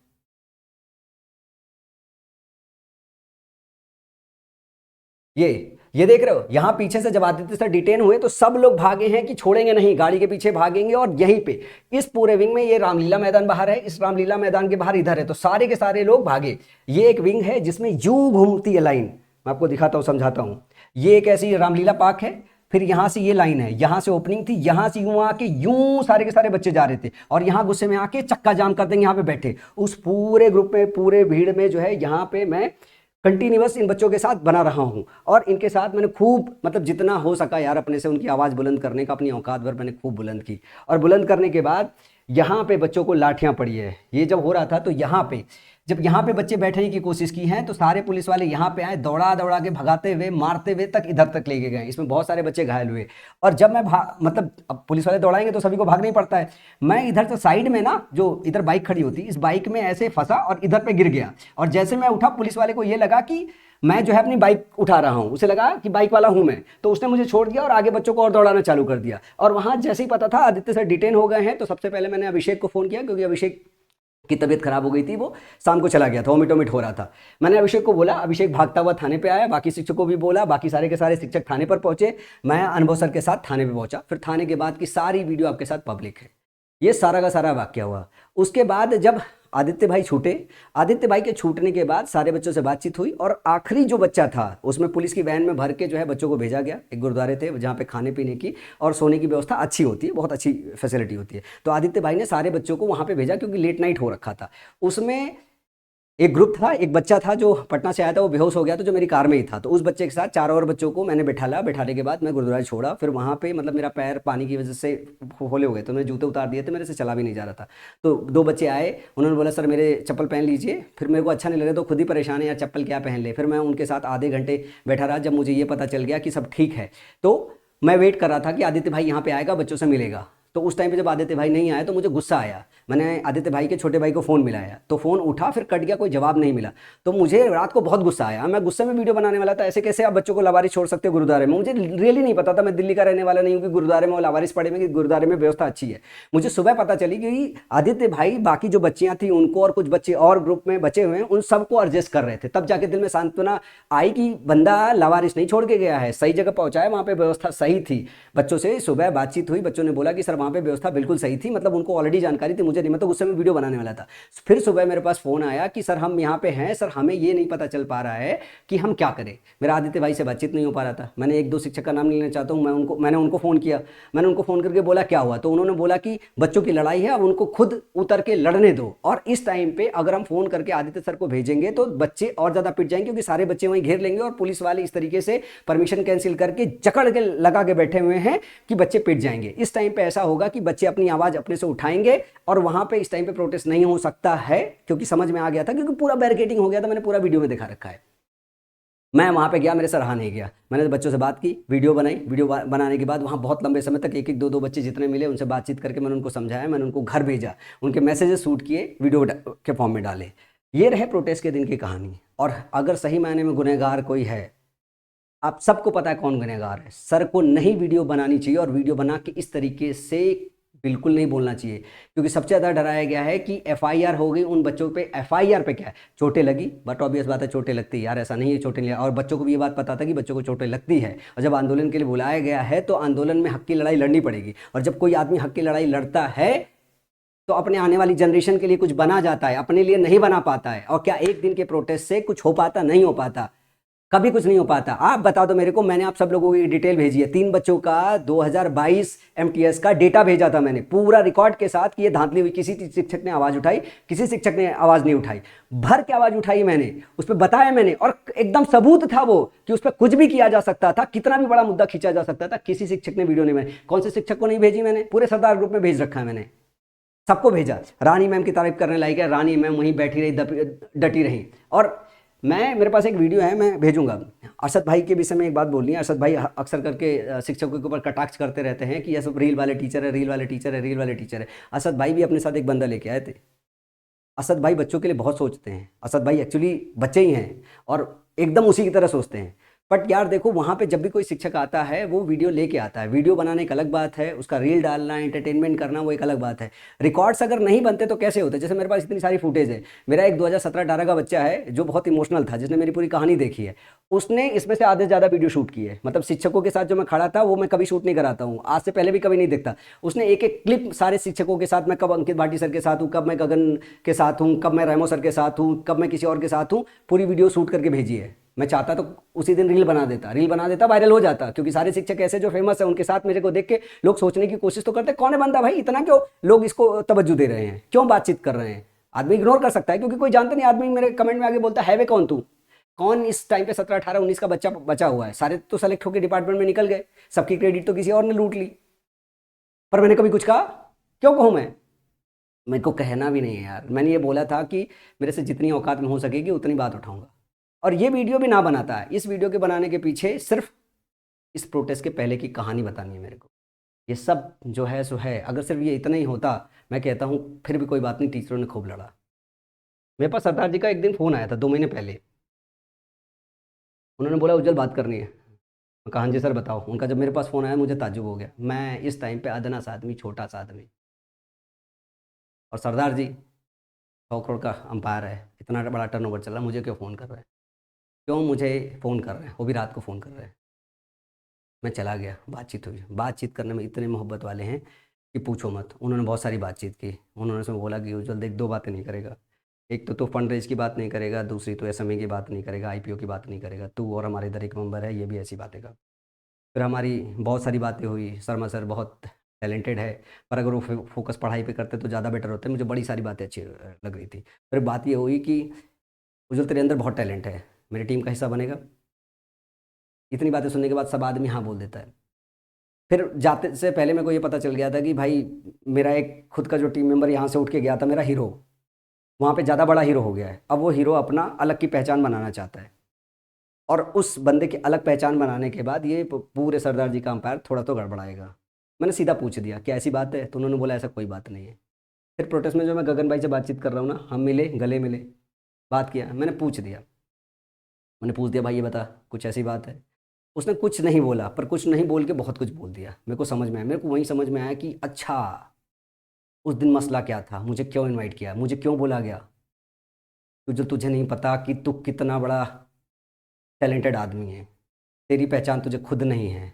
S1: ये ये देख रहे हो, यहाँ पीछे से जब आदित्य सर डिटेन हुए तो सब लोग भागे हैं कि छोड़ेंगे नहीं, गाड़ी के पीछे भागेंगे। और यहीं पे इस पूरे विंग में, ये रामलीला मैदान बाहर है, इस रामलीला मैदान के बाहर इधर है, तो सारे के सारे लोग भागे। ये एक विंग है जिसमें यूं घूमती है लाइन, मैं आपको दिखाता हूँ, समझाता हूँ। ये एक ऐसी रामलीला पार्क है, फिर यहां से ये लाइन है, यहां से ओपनिंग थी, यहां से यूं आके यूं सारे के सारे बच्चे जा रहे थे, और यहां गुस्से में आके चक्का जाम कर देंगे, यहां पे बैठे उस पूरे ग्रुप में, पूरे भीड़ में जो है, यहां पे मैं कंटिन्यूअस इन बच्चों के साथ बना रहा हूं। और इनके साथ मैंने खूब, मतलब जितना हो सका यार अपने से उनकी आवाज़ बुलंद करने का, अपनी औकात भर मैंने खूब बुलंद की। और बुलंद करने के बाद यहाँ पे बच्चों को लाठियां पड़ी है। ये जब हो रहा था तो यहाँ पे, जब यहाँ पे बच्चे बैठने की कोशिश की हैं तो सारे पुलिस वाले यहाँ पे आए, दौड़ा दौड़ा के भगाते हुए, मारते हुए तक इधर तक लेके गए। इसमें बहुत सारे बच्चे घायल हुए। और जब मैं मतलब अब पुलिस वाले दौड़ाएंगे तो सभी को भागना ही पड़ता है। मैं इधर से साइड में ना, जो इधर बाइक खड़ी होती, इस बाइक में ऐसे फंसा और इधर पे गिर गया। और जैसे मैं उठा, पुलिस वाले को ये लगा कि मैं जो है अपनी बाइक उठा रहा हूं, उसे लगा कि बाइक वाला हूं मैं, तो उसने मुझे छोड़ दिया और आगे बच्चों को और दौड़ाना चालू कर दिया। और वहां जैसे ही पता था आदित्य सर डिटेन हो गए हैं, तो सबसे पहले मैंने अभिषेक को फोन किया, क्योंकि अभिषेक की तबीयत खराब हो गई थी, वो शाम को चला गया था, वोमिट वोमिट हो रहा था। मैंने अभिषेक को बोला, अभिषेक भागता हुआ थाने पे आया, बाकी शिक्षकों को भी बोला, बाकी सारे के सारे शिक्षक थाने पर पहुंचे, मैं अनुभव सर के साथ थाने पे पहुंचा। फिर थाने के बाद की सारी वीडियो आपके साथ पब्लिक है। ये सारा का सारा वाक्य हुआ। उसके बाद जब आदित्य भाई छूटे, आदित्य भाई के छूटने के बाद सारे बच्चों से बातचीत हुई, और आखिरी जो बच्चा था उसमें पुलिस की वैन में भर के जो है बच्चों को भेजा गया। एक गुरुद्वारे थे जहाँ पे खाने पीने की और सोने की व्यवस्था अच्छी होती है, बहुत अच्छी फैसिलिटी होती है। तो आदित्य भाई ने सारे बच्चों को वहाँ पे भेजा, क्योंकि लेट नाइट हो रखा था। उसमें एक ग्रुप था, एक बच्चा था जो पटना से आया था, वो बेहोश हो गया था, जो मेरी कार में ही था। तो उस बच्चे के साथ 4 और बच्चों को मैंने बैठाला। बैठाने के बाद मैं गुरुद्वारा छोड़ा। फिर वहाँ पे मतलब मेरा पैर पानी की वजह से होले हो गए, तो मैंने जूते उतार दिए थे, मेरे से चला भी नहीं जा रहा था। तो 2 बच्चे आए, उन्होंने बोला सर मेरे चप्पल पहन लीजिए। फिर मेरे को अच्छा नहीं लगा, तो खुद ही परेशान है यार, चप्पल क्या पहन ले। फिर मैं उनके साथ आधे घंटे बैठा रहा। जब मुझे ये पता चल गया कि सब ठीक है, तो मैं वेट कर रहा था कि आदित्य भाई यहाँ पे आएगा, बच्चों से मिलेगा। तो उस टाइम पे जब आदित्य भाई नहीं आया तो मुझे गुस्सा आया। मैंने आदित्य भाई के छोटे भाई को फ़ोन मिलाया, तो फ़ोन उठा, फिर कट गया, कोई जवाब नहीं मिला। तो मुझे रात को बहुत गुस्सा आया। मैं गुस्से में वीडियो बनाने वाला था, ऐसे कैसे आप बच्चों को लावारिस छोड़ सकते हो गुरुद्वारे में। मुझे रियली नहीं पता था, मैं दिल्ली का रहने वाला नहीं हूँ कि गुरुद्वारे में वो लावारिस पड़े में, कि गुरुद्वारे में व्यवस्था अच्छी है। मुझे सुबह पता चली कि आदित्य भाई बाकी जो बच्चियाँ थी उनको, और कुछ बच्चे और ग्रुप में बचे हुए हैं, उन सबको एडजस्ट कर रहे थे। तब जाके दिल में सांत्वना आई कि बंदा लावारिस नहीं छोड़ के गया है, सही जगह पहुंचाया, वहाँ पे व्यवस्था सही थी। बच्चों से सुबह बातचीत हुई, बच्चों ने बोला कि सर वहाँ पे व्यवस्था बिल्कुल सही थी, मतलब उनको ऑलरेडी जानकारी थी, मुझे नहीं, मैं तो गुस्से में वीडियो बनाने वाला था। फिर सुबह मेरे पास फोन आया कि सर हम यहाँ पे हैं, सर हमें ये नहीं पता चल पा रहा है कि हम क्या करें। मेरा आदित्य भाई से बातचीत नहीं हो पा रहा था। मैंने 1-2 शिक्षक का नाम नहीं लेना चाहता हूँ, मैंने उनको फ़ोन किया। मैंने उनको फ़ोन करके बोला क्या हुआ, तो उन्होंने बोला कि बच्चों की लड़ाई है, अब उनको खुद उतर के लड़ने दो। और इस टाइम पे अगर हम फ़ोन करके आदित्य सर को भेजेंगे तो बच्चे और ज़्यादा पिट जाएंगे, क्योंकि सारे बच्चे वहीं घेर लेंगे, और पुलिस वाले इस तरीके से परमिशन कैंसिल करके जकड़ के लगा के बैठे हुए हैं कि बच्चे पिट जाएंगे। इस टाइम पे ऐसा होगा कि बच्चे अपनी आवाज़ अपने से उठाएंगे, और वहां पे इस टाइम पे प्रोटेस्ट नहीं हो सकता है, क्योंकि समझ में आ गया था, क्योंकि पूरा बैरिकेडिंग हो गया था, मैंने पूरा वीडियो में दिखा रखा है। मैं वहां पे गया, मेरे से रहा नहीं गया। मैंने बच्चों से बात की, वीडियो बनाई। वीडियो बनाने के बाद वहां बहुत लंबे समय तक 1-1, 2-2 बच्चे जितने मिले उनसे बातचीत करके मैंने उनको समझाया, मैंने उनको घर भेजा, उनके मैसेजेस शूट किए, वीडियो के फॉर्म में डाले। ये रहे प्रोटेस्ट के दिन की कहानी। और अगर सही मायने में गुनहगार कोई है, आप सबको पता है कौन गुनहगार है। सर को नहीं वीडियो बनानी चाहिए, और वीडियो बना के इस तरीके से बिल्कुल नहीं बोलना चाहिए, क्योंकि सबसे ज़्यादा डराया गया है कि एफआईआर हो गई उन बच्चों पे। एफआईआर पे क्या है, चोटें लगी, बट ऑब्वियस बात है चोटें लगती है यार, ऐसा नहीं है चोटें नहीं। और बच्चों को भी ये बात पता था कि बच्चों को चोटें लगती है, और जब आंदोलन के लिए बुलाया गया है तो आंदोलन में हक की लड़ाई लड़नी पड़ेगी। और जब कोई आदमी हक की लड़ाई लड़ता है तो अपने आने वाली जनरेशन के लिए कुछ बना जाता है, अपने लिए नहीं बना पाता है। और क्या एक दिन के प्रोटेस्ट से कुछ हो पाता? नहीं हो पाता, कभी कुछ नहीं हो पाता। आप बता दो मेरे को, मैंने आप सब लोगों की डिटेल भेजी है, 3 बच्चों का 2022 एमटीएस का डेटा भेजा था मैंने पूरा रिकॉर्ड के साथ कि ये धांधली हुई। किसी शिक्षक ने आवाज उठाई? किसी शिक्षक ने आवाज नहीं उठाई। भर के आवाज उठाई मैंने, उस पर बताया मैंने, और एकदम सबूत था वो कि उस पर कुछ भी किया जा सकता था, कितना भी बड़ा मुद्दा खींचा जा सकता था। किसी शिक्षक ने वीडियो नहीं बनाई। कौन से शिक्षक को नहीं भेजी मैंने? पूरे सरदार ग्रुप में भेज रखा है मैंने, सबको भेजा। रानी मैम की तारीफ करने लायक है, रानी मैम वहीं बैठी रही, डटी रही। और मेरे पास एक वीडियो है, मैं भेजूंगा। अरशद भाई के विषय में एक बात बोलनी है। अरशद भाई अक्सर करके शिक्षकों के ऊपर कटाक्ष करते रहते हैं कि ये सब रील वाले टीचर है, रील वाले टीचर है, रील वाले टीचर है। असद भाई भी अपने साथ एक बंदा लेके आए थे। असद भाई बच्चों के लिए बहुत सोचते हैं। असद भाई एक्चुअली बच्चे ही हैं और एकदम उसी की तरह सोचते हैं। बट यार देखो, वहाँ पे जब भी कोई शिक्षक आता है वो वीडियो लेके आता है। वीडियो बनाने एक अलग बात है, उसका रील डालना, एंटरटेनमेंट करना वो एक अलग बात है। रिकॉर्ड्स अगर नहीं बनते तो कैसे होते? जैसे मेरे पास इतनी सारी फुटेज है। मेरा एक 2017-18 का बच्चा है जो बहुत इमोशनल था, जिसने मेरी पूरी कहानी देखी है। उसने इसमें से आधे से ज़्यादा वीडियो शूट की है। मतलब शिक्षकों के साथ जो मैं खड़ा था वो मैं कभी शूट नहीं कराता हूँ, आज से पहले भी कभी नहीं देखता। उसने एक एक क्लिप सारे शिक्षकों के साथ, मैं कब अंकित भाटी सर के साथ हूँ, कब मैं गगन के साथ हूँ, कब मैं रेमो सर के साथ हूँ, कब मैं किसी और के साथ हूँ, पूरी वीडियो शूट करके भेजी है। मैं चाहता तो उसी दिन रील बना देता, वायरल हो जाता। क्योंकि सारे शिक्षक ऐसे जो फेमस है उनके साथ मेरे को देख के लोग सोचने की कोशिश तो करते, कौन है बंदा भाई, इतना क्यों लोग इसको तवज्जो दे रहे हैं, क्यों बातचीत कर रहे हैं। आदमी इग्नोर कर सकता है क्योंकि कोई जानता नहीं। आदमी मेरे कमेंट में आगे बोलता है वे कौन तू, कौन इस टाइम पे 17, 18, 19 का बच्चा बचा हुआ है। सारे तो सेलेक्ट होकर डिपार्टमेंट में निकल गए, सबकी क्रेडिट तो किसी और ने लूट ली। पर मैंने कभी कुछ कहा? क्यों कहूँ मैं? मेरे को कहना भी नहीं है यार। मैंने ये बोला था कि मेरे से जितनी औकात में हो सकेगी उतनी बात उठाऊंगा। और ये वीडियो भी ना बनाता है। इस वीडियो के बनाने के पीछे सिर्फ इस प्रोटेस्ट के पहले की कहानी बतानी है मेरे को। ये सब जो है सो है। अगर सिर्फ ये इतना ही होता, मैं कहता हूँ फिर भी कोई बात नहीं, टीचरों ने खूब लड़ा। मेरे पास सरदार जी का एक दिन फ़ोन आया था 2 महीने पहले। उन्होंने बोला उज्जवल बात करनी है। मैं कहा हाँ जी सर बताओ। उनका जब मेरे पास फ़ोन आया मुझे ताज्जुब हो गया। मैं इस टाइम पे अदना सा आदमी, छोटा सा आदमी, और सरदार जी 100 करोड़ का अंपायर है, इतना बड़ा टर्नओवर चल रहा है, मुझे क्यों फ़ोन कर रहे हैं? क्यों मुझे फ़ोन कर रहे हैं? वो भी रात को फ़ोन कर रहे हैं। मैं चला गया, बातचीत हुई। बातचीत करने में इतने मोहब्बत वाले हैं कि पूछो मत। उन्होंने बहुत सारी बातचीत की। उन्होंने उसमें बोला कि उज्जवल देख, 2 बातें नहीं करेगा। एक तो फंड रेज की बात नहीं करेगा, दूसरी तो एसएमए की बात नहीं करेगा, आईपीओ की बात नहीं करेगा। तू और हमारे इधर एक मेंबर है, ये भी ऐसी बातें कर। फिर हमारी बहुत सारी बातें हुई। शर्मा सर बहुत टैलेंटेड है, पर अगर वो फोकस पढ़ाई पे करते तो ज़्यादा बेटर होता है। मुझे बड़ी सारी बातें अच्छी लग रही थी। फिर बात ये हुई कि उज्जवल तेरे अंदर बहुत टैलेंट है, मेरी टीम का हिस्सा बनेगा। इतनी बातें सुनने के बाद सब आदमी हाँ बोल देता है। फिर जाते से पहले मेरे को ये पता चल गया था कि भाई मेरा एक खुद का जो टीम मेंबर यहाँ से उठ के गया था, मेरा हीरो, वहाँ पे ज़्यादा बड़ा हीरो हो गया है। अब वो हीरो अपना अलग की पहचान बनाना चाहता है, और उस बंदे की अलग पहचान बनाने के बाद ये पूरे सरदार जी का अंपायर थोड़ा तो गड़बड़ाएगा। मैंने सीधा पूछ दिया क्या ऐसी बात है, तो उन्होंने बोला ऐसा कोई बात नहीं है। फिर प्रोटेस्ट में जो मैं गगन भाई से बातचीत कर रहा हूँ ना, हम मिले, गले मिले, बात किया। मैंने पूछ दिया भाई ये बता कुछ ऐसी बात है? उसने कुछ नहीं बोला, पर कुछ नहीं बोल के बहुत कुछ बोल दिया। मेरे को समझ में आया, मेरे को वहीं समझ में आया कि अच्छा उस दिन मसला क्या था, मुझे क्यों इनवाइट किया, मुझे क्यों बोला गया। तुझे नहीं पता कि तू कितना बड़ा टैलेंटेड आदमी है, तेरी पहचान तुझे खुद नहीं है।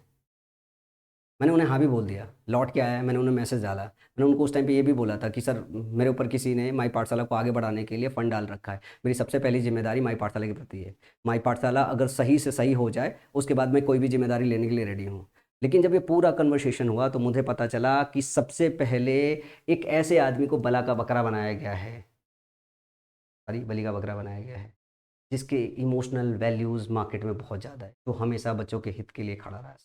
S1: मैंने उन्हें हाँ भी बोल दिया। लौट के आया, मैंने उन्हें मैसेज डाला। मैंने उनको उस टाइम पे ये भी बोला था कि सर मेरे ऊपर किसी ने माई पाठशाला को आगे बढ़ाने के लिए फ़ंड डाल रखा है। मेरी सबसे पहली जिम्मेदारी माई पाठशाला के प्रति है। माई पाठशाला अगर सही से सही हो जाए उसके बाद मैं कोई भी जिम्मेदारी लेने के लिए रेडी हूँ। लेकिन जब ये पूरा कन्वर्सेशन हुआ तो मुझे पता चला कि सबसे पहले एक ऐसे आदमी को बला का बकरा बनाया गया है, सॉरी बली का बकरा बनाया गया है, जिसके इमोशनल वैल्यूज़ मार्केट में बहुत ज़्यादा है, तो हमेशा बच्चों के हित के लिए खड़ा रहा।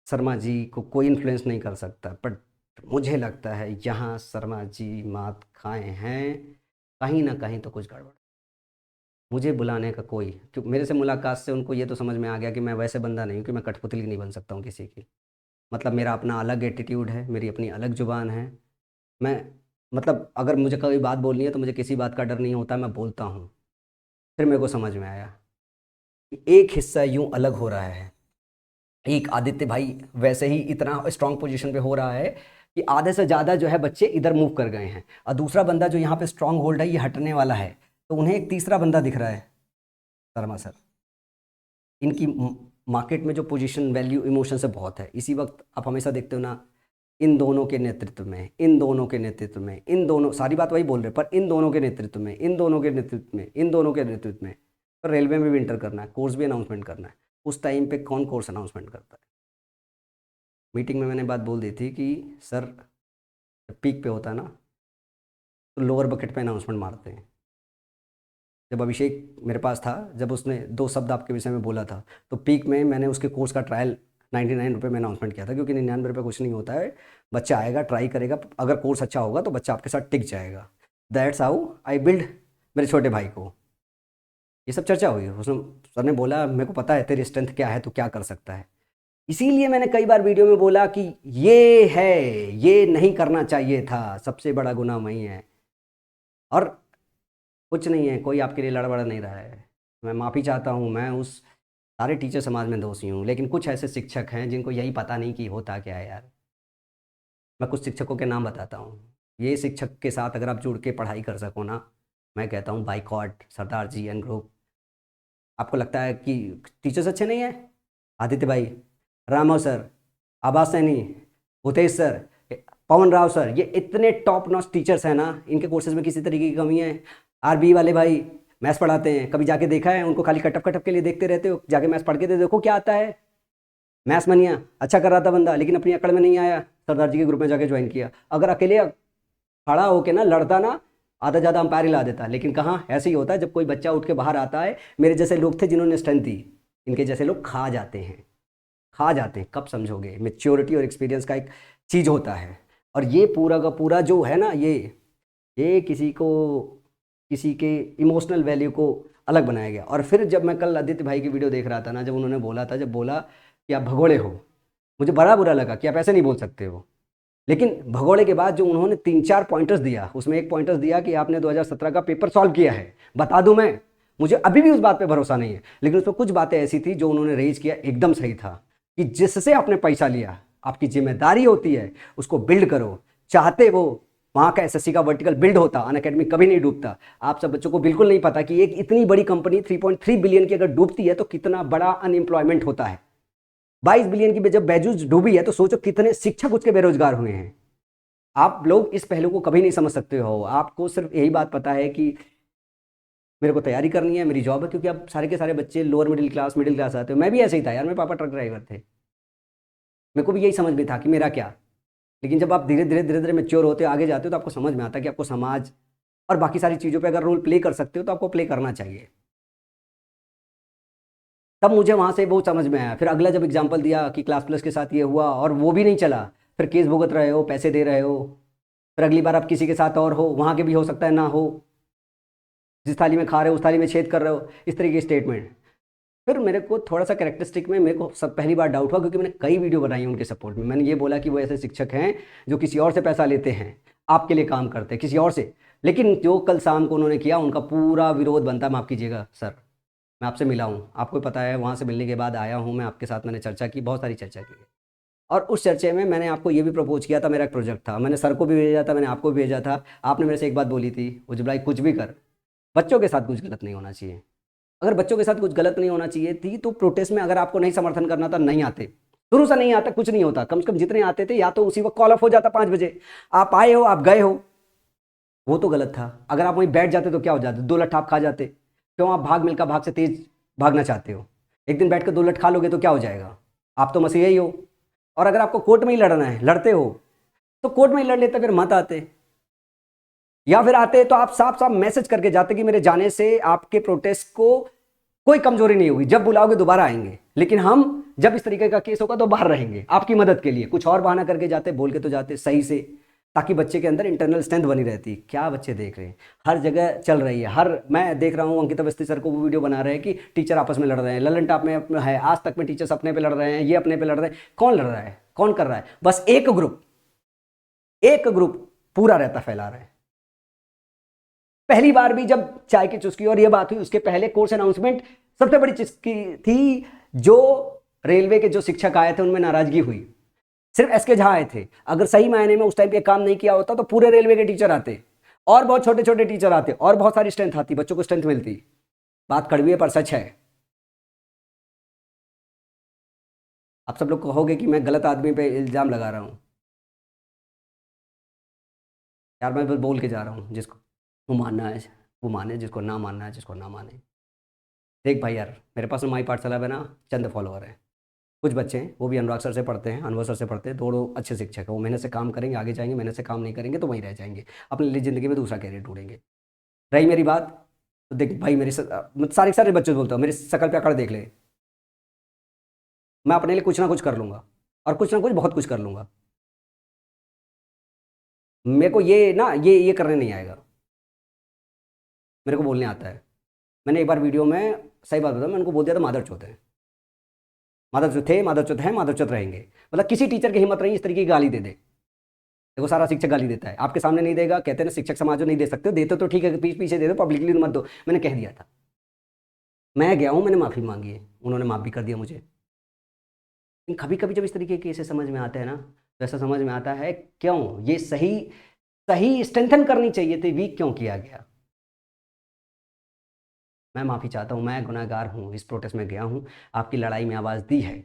S1: शर्मा जी को कोई इन्फ्लुएंस नहीं कर सकता, बट मुझे लगता है यहाँ शर्मा जी मात खाए हैं, कहीं ना कहीं तो कुछ गड़बड़। मुझे बुलाने का कोई, क्योंकि मेरे से मुलाकात से उनको ये तो समझ में आ गया कि मैं वैसे बंदा नहीं हूँ कि मैं कठपुतली नहीं बन सकता हूँ किसी की। मतलब मेरा अपना अलग एटीट्यूड है, मेरी अपनी अलग जुबान है। मैं मतलब अगर मुझे कोई बात बोलनी है तो मुझे किसी बात का डर नहीं होता, मैं बोलता हूँ। फिर मेरे को समझ में आया कि एक हिस्सा यूं अलग हो रहा है। एक आदित्य भाई वैसे ही इतना स्ट्रांग पोजीशन पे हो रहा है कि आधे से ज़्यादा जो है बच्चे इधर मूव कर गए हैं, और दूसरा बंदा जो यहाँ पे स्ट्रांग होल्ड है ये हटने वाला है, तो उन्हें एक तीसरा बंदा दिख रहा है, शर्मा सर। इनकी मार्केट में जो पोजीशन वैल्यू इमोशन से बहुत है। इसी वक्त आप हमेशा देखते हो ना, इन दोनों के नेतृत्व में, इन दोनों के नेतृत्व में, इन दोनों, सारी बात वही बोल रहे, पर इन दोनों के नेतृत्व में, इन दोनों के नेतृत्व में, इन दोनों के नेतृत्व में। पर रेलवे में भी इंटर करना है, कोर्स भी अनाउंसमेंट करना है। उस टाइम पे कौन कोर्स अनाउंसमेंट करता है? मीटिंग में मैंने बात बोल दी थी कि सर जब पीक पे होता है ना तो लोअर बकेट पे अनाउंसमेंट मारते हैं। जब अभिषेक मेरे पास था, जब उसने 2 शब्द आपके विषय में बोला था, तो पीक में मैंने उसके कोर्स का ट्रायल 99 रुपये में अनाउंसमेंट किया था, क्योंकि 99 रुपये कुछ नहीं होता है। बच्चा आएगा, ट्राई करेगा, अगर कोर्स अच्छा होगा तो बच्चा आपके साथ टिक जाएगा। दैट्स हाउ आई बिल्ड मेरे छोटे भाई को। ये सब चर्चा हुई, उसने, सर ने बोला मेरे को पता है तेरी स्ट्रेंथ क्या है, तो क्या कर सकता है। इसीलिए मैंने कई बार वीडियो में बोला कि ये है, ये नहीं करना चाहिए था, सबसे बड़ा गुनाह वही है। और कुछ नहीं है, कोई आपके लिए लड़ बड़ नहीं रहा है। मैं माफ़ी चाहता हूँ, मैं उस सारे टीचर समाज में दोषी हूँ, लेकिन कुछ ऐसे शिक्षक हैं जिनको यही पता नहीं कि होता क्या है यार। मैं कुछ शिक्षकों के नाम बताता हूँ। ये शिक्षक के साथ अगर आप जुड़ के पढ़ाई कर सको ना, मैं कहता हूँ बाइकॉट, सरदार जी एन ग्रुप। आपको लगता है कि टीचर्स अच्छे नहीं हैं? आदित्य भाई, रामो सर, आबास सैनी, भूतेश सर, पवन राव सर, ये इतने टॉप नॉच टीचर्स हैं ना, इनके कोर्सेज में किसी तरीके की कमी है? आरबी वाले भाई मैथ्स पढ़ाते हैं, कभी जाके देखा है उनको? खाली कटअप कटअप के लिए देखते रहते हो? जाके मैथ्स पढ़ के दे देखो क्या आता है। मैथ्स मनिया अच्छा कर रहा था बंदा, लेकिन अपनी अकड़ में नहीं आया, सरदार जी के ग्रुप में जाके ज्वाइन किया। अगर अकेले खड़ा होके ना लड़ता ना, आधा ज़्यादा अंपायर हिला देता। लेकिन कहाँ, ऐसे ही होता है जब कोई बच्चा उठ के बाहर आता है। मेरे जैसे लोग थे जिन्होंने स्ट्रेंथ दी, इनके जैसे लोग खा जाते हैं, खा जाते हैं। कब समझोगे? मेच्योरिटी और एक्सपीरियंस का एक चीज़ होता है। और ये पूरा का पूरा जो है ना, ये किसी के इमोशनल वैल्यू को अलग बनाया गया। और फिर जब मैं कल आदित्य भाई की वीडियो देख रहा था ना, जब उन्होंने बोला था, जब बोला कि आप भगोड़े हो, मुझे बड़ा बुरा लगा कि आप ऐसे नहीं बोल सकते हो। लेकिन भगोड़े के बाद जो उन्होंने 3-4 पॉइंटर्स दिया, उसमें एक पॉइंटर्स दिया कि आपने 2017 का पेपर सॉल्व किया है। बता दूं मैं, मुझे अभी भी उस बात पे भरोसा नहीं है, लेकिन उसमें कुछ बातें ऐसी थी जो उन्होंने रेज किया, एकदम सही था कि जिससे आपने पैसा लिया, आपकी जिम्मेदारी होती है उसको बिल्ड करो। चाहते वो वहाँ का एसएससी का वर्टिकल बिल्ड होता, अनअकैडमी कभी नहीं डूबता। आप सब बच्चों को बिल्कुल नहीं पता कि एक इतनी बड़ी कंपनी 3.3 बिलियन की अगर डूबती है तो कितना बड़ा अनएम्प्लॉयमेंट होता है। 22 बिलियन की जब बैजूस डूबी है तो सोचो कितने शिक्षक उसके बेरोजगार हुए हैं। आप लोग इस पहलू को कभी नहीं समझ सकते हो। आपको सिर्फ यही बात पता है कि मेरे को तैयारी करनी है, मेरी जॉब है, क्योंकि अब सारे के सारे बच्चे लोअर मिडिल क्लास आते हो। मैं भी ऐसे ही था यार, मेरे पापा ट्रक ड्राइवर थे, मेरे को भी यही समझ में था कि मेरा क्या। लेकिन जब आप धीरे धीरे मेच्योर होते हो, आगे जाते हो, तो आपको समझ में आता है कि आपको समाज और बाकी सारी चीज़ों पे अगर रोल प्ले कर सकते हो तो आपको प्ले करना चाहिए। तब मुझे वहाँ से वो समझ में आया। फिर अगला जब एग्जाम्पल दिया कि क्लास प्लस के साथ ये हुआ और वो भी नहीं चला, फिर केस भुगत रहे हो, पैसे दे रहे हो, फिर अगली बार आप किसी के साथ और हो, वहाँ के भी हो सकता है ना हो, जिस थाली में खा रहे हो उस थाली में छेद कर रहे हो, इस तरीके के स्टेटमेंट। फिर मेरे को थोड़ा सा कैरेक्टरिस्टिक में मेरे को सब पहली बार डाउट हुआ, क्योंकि मैंने कई वीडियो बनाई है उनके सपोर्ट में। मैंने ये बोला कि वो ऐसे शिक्षक हैं जो किसी और से पैसा लेते हैं, आपके लिए काम करते हैं किसी और से। लेकिन जो कल शाम को उन्होंने किया, उनका पूरा विरोध बनता। माफ़ कीजिएगा सर, मैं आपसे मिला हूँ, आपको पता है, वहाँ से मिलने के बाद आया हूँ मैं आपके साथ, मैंने चर्चा की, बहुत सारी चर्चा की है। और उस चर्चे में मैंने आपको ये भी प्रपोज किया था, मेरा एक प्रोजेक्ट था, मैंने सर को भी भेजा था, मैंने आपको भी भेजा था। आपने मेरे से एक बात बोली थी, उज्जवल भाई कुछ भी कर, बच्चों के साथ कुछ गलत नहीं होना चाहिए। अगर बच्चों के साथ कुछ गलत नहीं होना चाहिए थी तो प्रोटेस्ट में अगर आपको नहीं समर्थन करना था, नहीं आते, शुरू से नहीं आता, कुछ नहीं होता। कम से कम जितने आते थे, या तो उसी वक्त कॉल ऑफ हो जाता 5 बजे, आप आए हो, आप गए हो, वो तो गलत था। अगर आप वहीं बैठ जाते तो क्या हो जाता? 2 लठ आप खा जाते। क्यों आप भाग मिल्खा भाग से तेज भागना चाहते हो? एक दिन बैठ कर 2 लठ खा लोगे तो क्या हो जाएगा? आप तो मसीहा ही हो। और अगर आपको कोर्ट में ही लड़ना है, लड़ते हो, तो कोर्ट में ही लड़ लेते, फिर मत आते। या फिर आते तो आप साफ साफ मैसेज करके जाते कि मेरे जाने से आपके प्रोटेस्ट को कोई कमजोरी नहीं होगी, जब बुलाओगे दोबारा आएंगे। लेकिन हम जब इस तरीके का केस होगा तो बाहर रहेंगे आपकी मदद के लिए। कुछ और बहाना करके जाते, बोल के तो जाते सही से, ताकि बच्चे के अंदर इंटरनल स्ट्रेंथ बनी रहती। क्या बच्चे देख रहे हैं, हर जगह चल रही है। मैं देख रहा हूँ अंकित अवस्थी सर को वो वीडियो बना रहे हैं कि टीचर आपस में लड़ रहे हैं, ललन टॉप में है, आज तक में टीचर्स अपने पे लड़ रहे हैं, ये अपने पे लड़ रहे हैं। कौन लड़ रहा है, कौन कर रहा है? बस एक ग्रुप पूरा रहता फैला रहा है। पहली बार भी जब चाय की चुस्की और ये बात हुई, उसके पहले कोर्स अनाउंसमेंट सबसे बड़ी चुस्की थी, जो रेलवे के जो शिक्षक आए थे उनमें नाराजगी हुई। सिर्फ एसके झा आए थे, अगर सही मायने में उस टाइम पे काम नहीं किया होता तो पूरे रेलवे के टीचर आते, और बहुत छोटे छोटे टीचर आते, और बहुत सारी स्ट्रेंथ आती, बच्चों को स्ट्रेंथ मिलती। बात कड़वी है पर सच है। आप सब लोग कहोगे कि मैं गलत आदमी पे इल्जाम लगा रहा हूं यार, मैं बस बोल के जा रहा हूँ, जिसको वो मानना है वो माने, जिसको ना मानना है जिसको ना माने। देख भाई यार, मेरे पास में माई पाठशाला में ना चंद फॉलोअर हैं, कुछ बच्चे हैं, वो भी अनुराग सर से पढ़ते हैं, अनवर सर से पढ़ते हैं, दोनों अच्छे शिक्षक हैं, वो मेहनत से काम करेंगे आगे जाएंगे, मेहनत से काम नहीं करेंगे तो वहीं रह जाएंगे, अपने लिए ज़िंदगी में दूसरा कैरियर ढूंढेंगे। रही मेरी बात, तो देख भाई, मैं सारे सारे बच्चे बोलता हूँ, मेरी शकल पे अकड़ देख ले, मैं अपने लिए कुछ ना कुछ कर लूँगा, और कुछ ना कुछ बहुत कुछ कर लूँगा। मेरे को ये ना ये करने नहीं आएगा, मेरे को बोलने आता है। मैंने एक बार वीडियो में, सही बात बताऊँ, मैंने उनको बोल दिया था मादर चौथ है, मादर चौथ थे, मादर चौथ है, मादर चौथ रहेंगे। मतलब किसी टीचर की हिम्मत नहीं इस तरीके की गाली दे दे। देखो सारा शिक्षक गाली देता है, आपके सामने नहीं देगा, कहते हैं ना शिक्षक समाज को नहीं दे सकते, देते तो ठीक है, पीछे पीछे दे दो, पब्लिकली मत दो। मैंने कह दिया था, मैं गया हूँ, मैंने माफ़ी मांगी है, उन्होंने माफ़ भी कर दिया मुझे। लेकिन कभी कभी जब इस तरीके के केसेस समझ में आते हैं ना, तो ऐसा समझ में आता है क्यों ये सही सही स्ट्रेंथन करनी चाहिए थी, वीक क्यों किया गया। मैं माफ़ी चाहता हूँ, मैं गुनहगार हूँ, इस प्रोटेस्ट में गया हूँ, आपकी लड़ाई में आवाज़ दी है।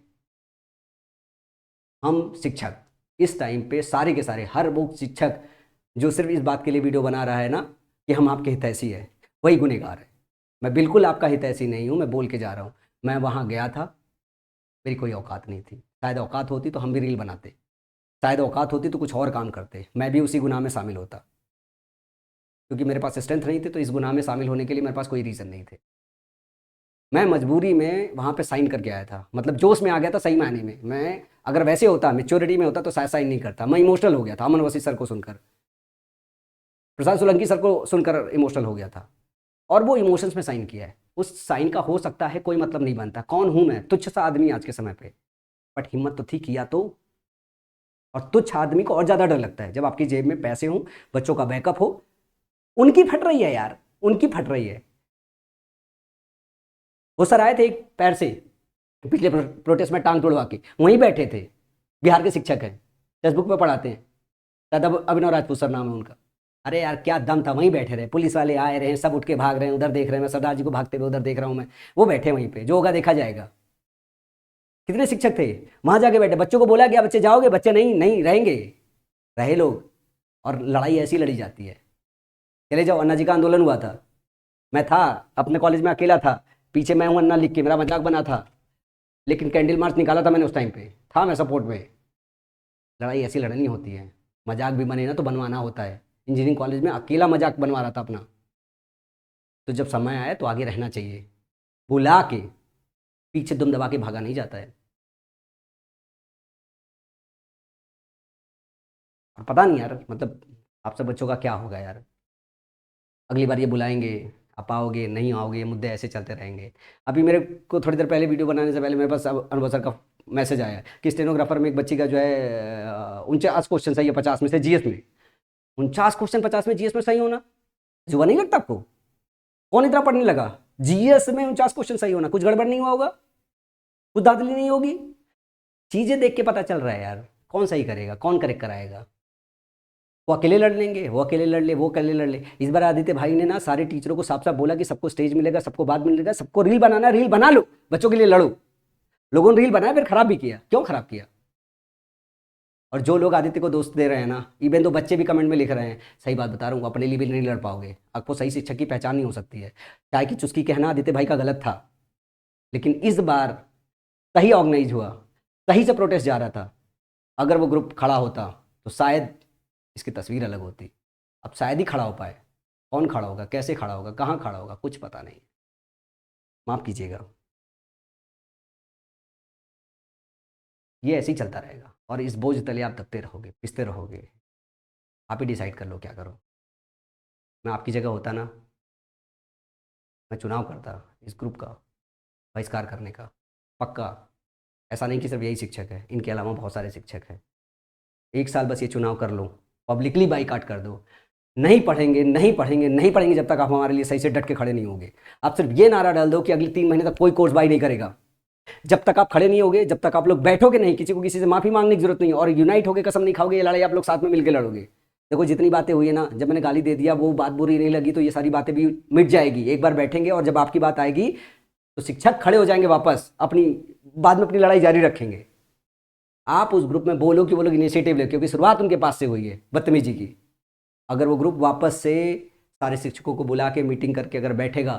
S1: हम शिक्षक इस टाइम पे सारे के सारे, हर वो शिक्षक जो सिर्फ इस बात के लिए वीडियो बना रहा है ना कि हम आपके हितैषी है, वही गुनहगार है। मैं बिल्कुल आपका हितैषी नहीं हूँ, मैं बोल के जा रहा हूँ। मैं वहाँ गया था, मेरी कोई औकात नहीं थी, शायद औकात होती तो हम भी रील बनाते, शायद औकात होती तो कुछ और काम करते, मैं भी उसी गुनाह में शामिल होता। क्योंकि मेरे पास स्ट्रेंथ नहीं थी, तो इस गुनाह में शामिल होने के लिए मेरे पास कोई रीज़न नहीं थे। मैं मजबूरी में वहाँ पे साइन करके आया था, मतलब जोश में आ गया था सही मायने में। मैं अगर वैसे होता, मेच्योरिटी में होता, तो शायद साइन नहीं करता। मैं इमोशनल हो गया था, अमन वसी सर को सुनकर, प्रसाद सोलंकी सर को सुनकर इमोशनल हो गया था, और वो इमोशंस में साइन किया है। उस साइन का हो सकता है कोई मतलब नहीं बनता, कौन हूँ मैं, तुच्छ सा आदमी आज के समय पे, बट हिम्मत तो थी, किया तो। और तुच्छ आदमी को और ज़्यादा डर लगता है जब आपकी जेब में पैसे हों, बच्चों का बैकअप हो। उनकी फट रही है यार, उनकी फट रही है। वो सर आए थे एक पैर से, पिछले प्रोटेस्ट में टांग तोड़वा के वहीं बैठे थे, बिहार के शिक्षक हैं, फेसबुक पे पढ़ाते हैं, दादा अभिनव राजपूत सर नाम है उनका। अरे यार क्या दम था, वहीं बैठे रहे, पुलिस वाले आए रहे हैं, सब उठ के भाग रहे हैं, उधर देख रहे हैं, मैं सरदार जी को भागते हुए उधर देख रहा हूँ मैं, वो बैठे वहीं पे, जो होगा देखा जाएगा। कितने शिक्षक थे वहां जाके बैठे, बच्चों को बोला गया बच्चे जाओगे, बच्चे नहीं नहीं रहेंगे, रहे लोग। और लड़ाई ऐसी लड़ी जाती है, चले जाओ। अन्ना जी का आंदोलन हुआ था, मैं था अपने कॉलेज में अकेला था, पीछे मैं हूँ अन्ना लिख के, मेरा मजाक बना था, लेकिन कैंडल मार्च निकाला था मैंने, उस टाइम पे था मैं सपोर्ट में। लड़ाई ऐसी लड़नी होती है, मजाक भी बने ना तो बनवाना होता है। इंजीनियरिंग कॉलेज में अकेला मजाक बनवा रहा था अपना। तो जब समय आए तो आगे रहना चाहिए, बुला के, पीछे दुम दबा के भागा नहीं जाता है। और पता नहीं यार, मतलब आप सब बच्चों का क्या होगा यार, अगली बार ये बुलाएंगे, आप आओगे नहीं आओगे, ये मुद्दे ऐसे चलते रहेंगे। अभी मेरे को थोड़ी देर पहले वीडियो बनाने से पहले मेरे पास अब अनुभव सर का मैसेज आया कि स्टेनोग्राफर में एक बच्ची का जो है 49 क्वेश्चन सही है 50 में से जीएस में। 49 क्वेश्चन 50 में जीएस में सही होना जुआ नहीं लगता आपको? कौन इतना पढ़ने लगा? जीएस में 49 क्वेश्चन सही होना, कुछ गड़बड़ नहीं हुआ होगा, कुछ धांधली नहीं होगी? चीजें देख के पता चल रहा है यार, कौन सही करेगा, कौन करेक्ट कराएगा। वो अकेले लड़ लेंगे, वो अकेले लड़ ले, वो अकेले लड़ ले। इस बार आदित्य भाई ने ना सारे टीचरों को साफ साफ बोला कि सबको स्टेज मिलेगा, सबको बात मिलेगा, सबको रील बनाना, रील बना लो, बच्चों के लिए लड़ो। लोगों ने रील बनाया, फिर खराब भी किया। क्यों खराब किया? और जो लोग आदित्य को दोस्त दे रहे हैं ना, इवन तो बच्चे भी कमेंट में लिख रहे हैं, सही बात बता रहा हूँ, अपने लिए भी नहीं लड़ पाओगे, आपको सही शिक्षक की पहचान नहीं हो सकती है। चाय की चुस्की कहना आदित्य भाई का गलत था, लेकिन इस बार सही ऑर्गेनाइज हुआ, सही से प्रोटेस्ट जा रहा था। अगर वो ग्रुप खड़ा होता तो शायद इसकी तस्वीर अलग होती। अब शायद ही खड़ा हो पाए। कौन खड़ा होगा, कैसे खड़ा होगा, कहाँ खड़ा होगा, कुछ पता नहीं। माफ़ कीजिएगा, ये ऐसे ही चलता रहेगा, और इस बोझ तले आप दबते रहोगे, पिसते रहोगे। आप ही डिसाइड कर लो क्या करो। मैं आपकी जगह होता ना, मैं चुनाव करता इस ग्रुप का बहिष्कार करने का, पक्का। ऐसा नहीं कि सिर्फ यही शिक्षक है, इनके अलावा बहुत सारे शिक्षक हैं। एक साल बस ये चुनाव कर लो, पब्लिकली बाईकाट कर दो, नहीं पढ़ेंगे, नहीं पढ़ेंगे, नहीं पढ़ेंगे जब तक आप हमारे लिए सही से डट के खड़े नहीं होगे। आप सिर्फ ये नारा डाल दो कि अगले 3 महीने तक कोई कोर्स बाई नहीं करेगा। जब तक आप खड़े नहीं होगे, जब तक आप लोग बैठोगे नहीं, किसी को किसी से माफी मांगने की जरूरत नहीं, और यूनाइट होकर कसम नहीं खाओगे, ये लड़ाई आप लोग साथ में मिलकर लड़ोगे। देखो जितनी बातें हुई है ना, जब मैंने गाली दे दिया वो बात बुरी नहीं लगी, तो ये सारी बातें भी मिट जाएगी। एक बार बैठेंगे और जब आपकी बात आएगी तो शिक्षक खड़े हो जाएंगे वापस, अपनी बाद में अपनी लड़ाई जारी रखेंगे। आप उस ग्रुप में बोलो कि वो लोग इनिशिएटिव ले, क्योंकि शुरुआत उनके पास से हुई है बदतमीजी की। अगर वो ग्रुप वापस से सारे शिक्षकों को बुला के मीटिंग करके अगर बैठेगा,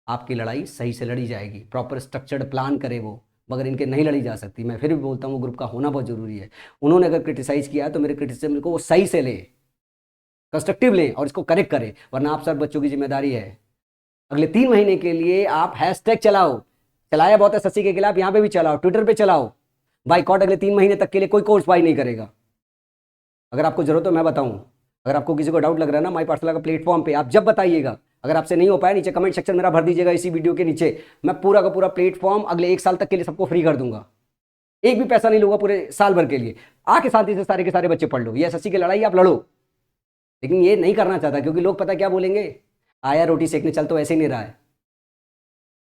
S1: आपकी लड़ाई सही से लड़ी जाएगी। प्रॉपर स्ट्रक्चर्ड प्लान करे वो, मगर इनके नहीं लड़ी जा सकती। मैं फिर भी बोलता हूँ वो ग्रुप का होना बहुत जरूरी है। उन्होंने अगर क्रिटिसाइज किया है तो मेरे क्रिटिसिज्म को वो सही से ले, कंस्ट्रक्टिव लें और इसको करेक्ट करें, वरना आप सब बच्चों की जिम्मेदारी है। अगले 3 महीने के लिए आप हैशटैग चलाओ, चलाया बहुत है शशि के खिलाफ, यहाँ पे भी चलाओ, ट्विटर पे चलाओ। बाइकॉट अगले 3 महीने तक के लिए कोई कोर्स बाई नहीं करेगा। अगर आपको जरूरत हो मैं बताऊं, अगर आपको किसी को डाउट लग रहा है ना, माई पाठशाला का प्लेटफॉर्म पे आप जब बताइएगा। अगर आपसे नहीं हो पाया, नीचे कमेंट सेक्शन मेरा भर दीजिएगा इसी वीडियो के नीचे। मैं पूरा का पूरा प्लेटफॉर्म अगले 1 साल तक के लिए सबको फ्री कर दूंगा। एक भी पैसा नहीं लूंगा पूरे साल भर के लिए। आके शांति से सारे के सारे बच्चे पढ़ लो, ये एसएससी की लड़ाई आप लड़ो। लेकिन ये नहीं करना चाहता, क्योंकि लोग पता क्या बोलेंगे, आया रोटी सेकने चल तो ऐसे ही नहीं रहा है।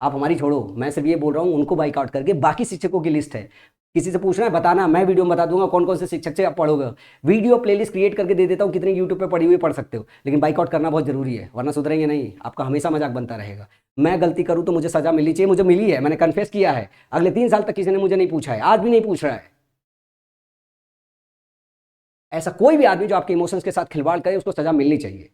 S1: आप हमारी छोड़ो, मैं सिर्फ ये बोल रहा हूँ उनको बाइकआउट करके, बाकी शिक्षकों की लिस्ट है। किसी से पूछना है बताना, मैं वीडियो में बता दूंगा कौन कौन से शिक्षक से आप पढ़ोगे। वीडियो प्लेलिस्ट क्रिएट करके दे देता हूँ, कितनी यूट्यूब पे पढ़ी हुई पढ़ सकते हो। लेकिन बाइकआउट करना बहुत जरूरी है, वरना सुधरेंगे नहीं। आपका हमेशा मजाक बनता रहेगा। मैं गलती करूँ तो मुझे सजा मिलनी चाहिए, मुझे मिली है, मैंने कन्फेस किया है। अगले 3 साल तक किसी ने मुझे नहीं पूछा है, आज भी नहीं पूछ रहा है। ऐसा कोई भी आदमी जो आपके इमोशंस के साथ खिलवाड़ करे, उसको सजा मिलनी चाहिए,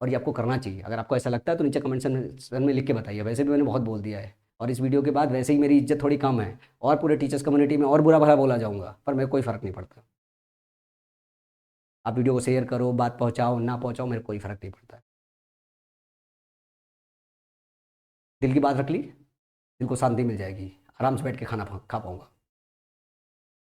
S1: और ये आपको करना चाहिए। अगर आपको ऐसा लगता है तो नीचे कमेंट सेक्शन में लिख के बताइए। वैसे भी मैंने बहुत बोल दिया है, और इस वीडियो के बाद वैसे ही मेरी इज्जत थोड़ी कम है, और पूरे टीचर्स कम्युनिटी में और बुरा भला बोला जाऊंगा, पर मेरे कोई फ़र्क नहीं पड़ता। आप वीडियो को शेयर करो, बात पहुंचाओ ना पहुंचाओ, मेरे कोई फ़र्क नहीं पड़ता। दिल की बात रख ली, दिल को शांति मिल जाएगी, आराम से बैठ के खाना खा पाऊंगा।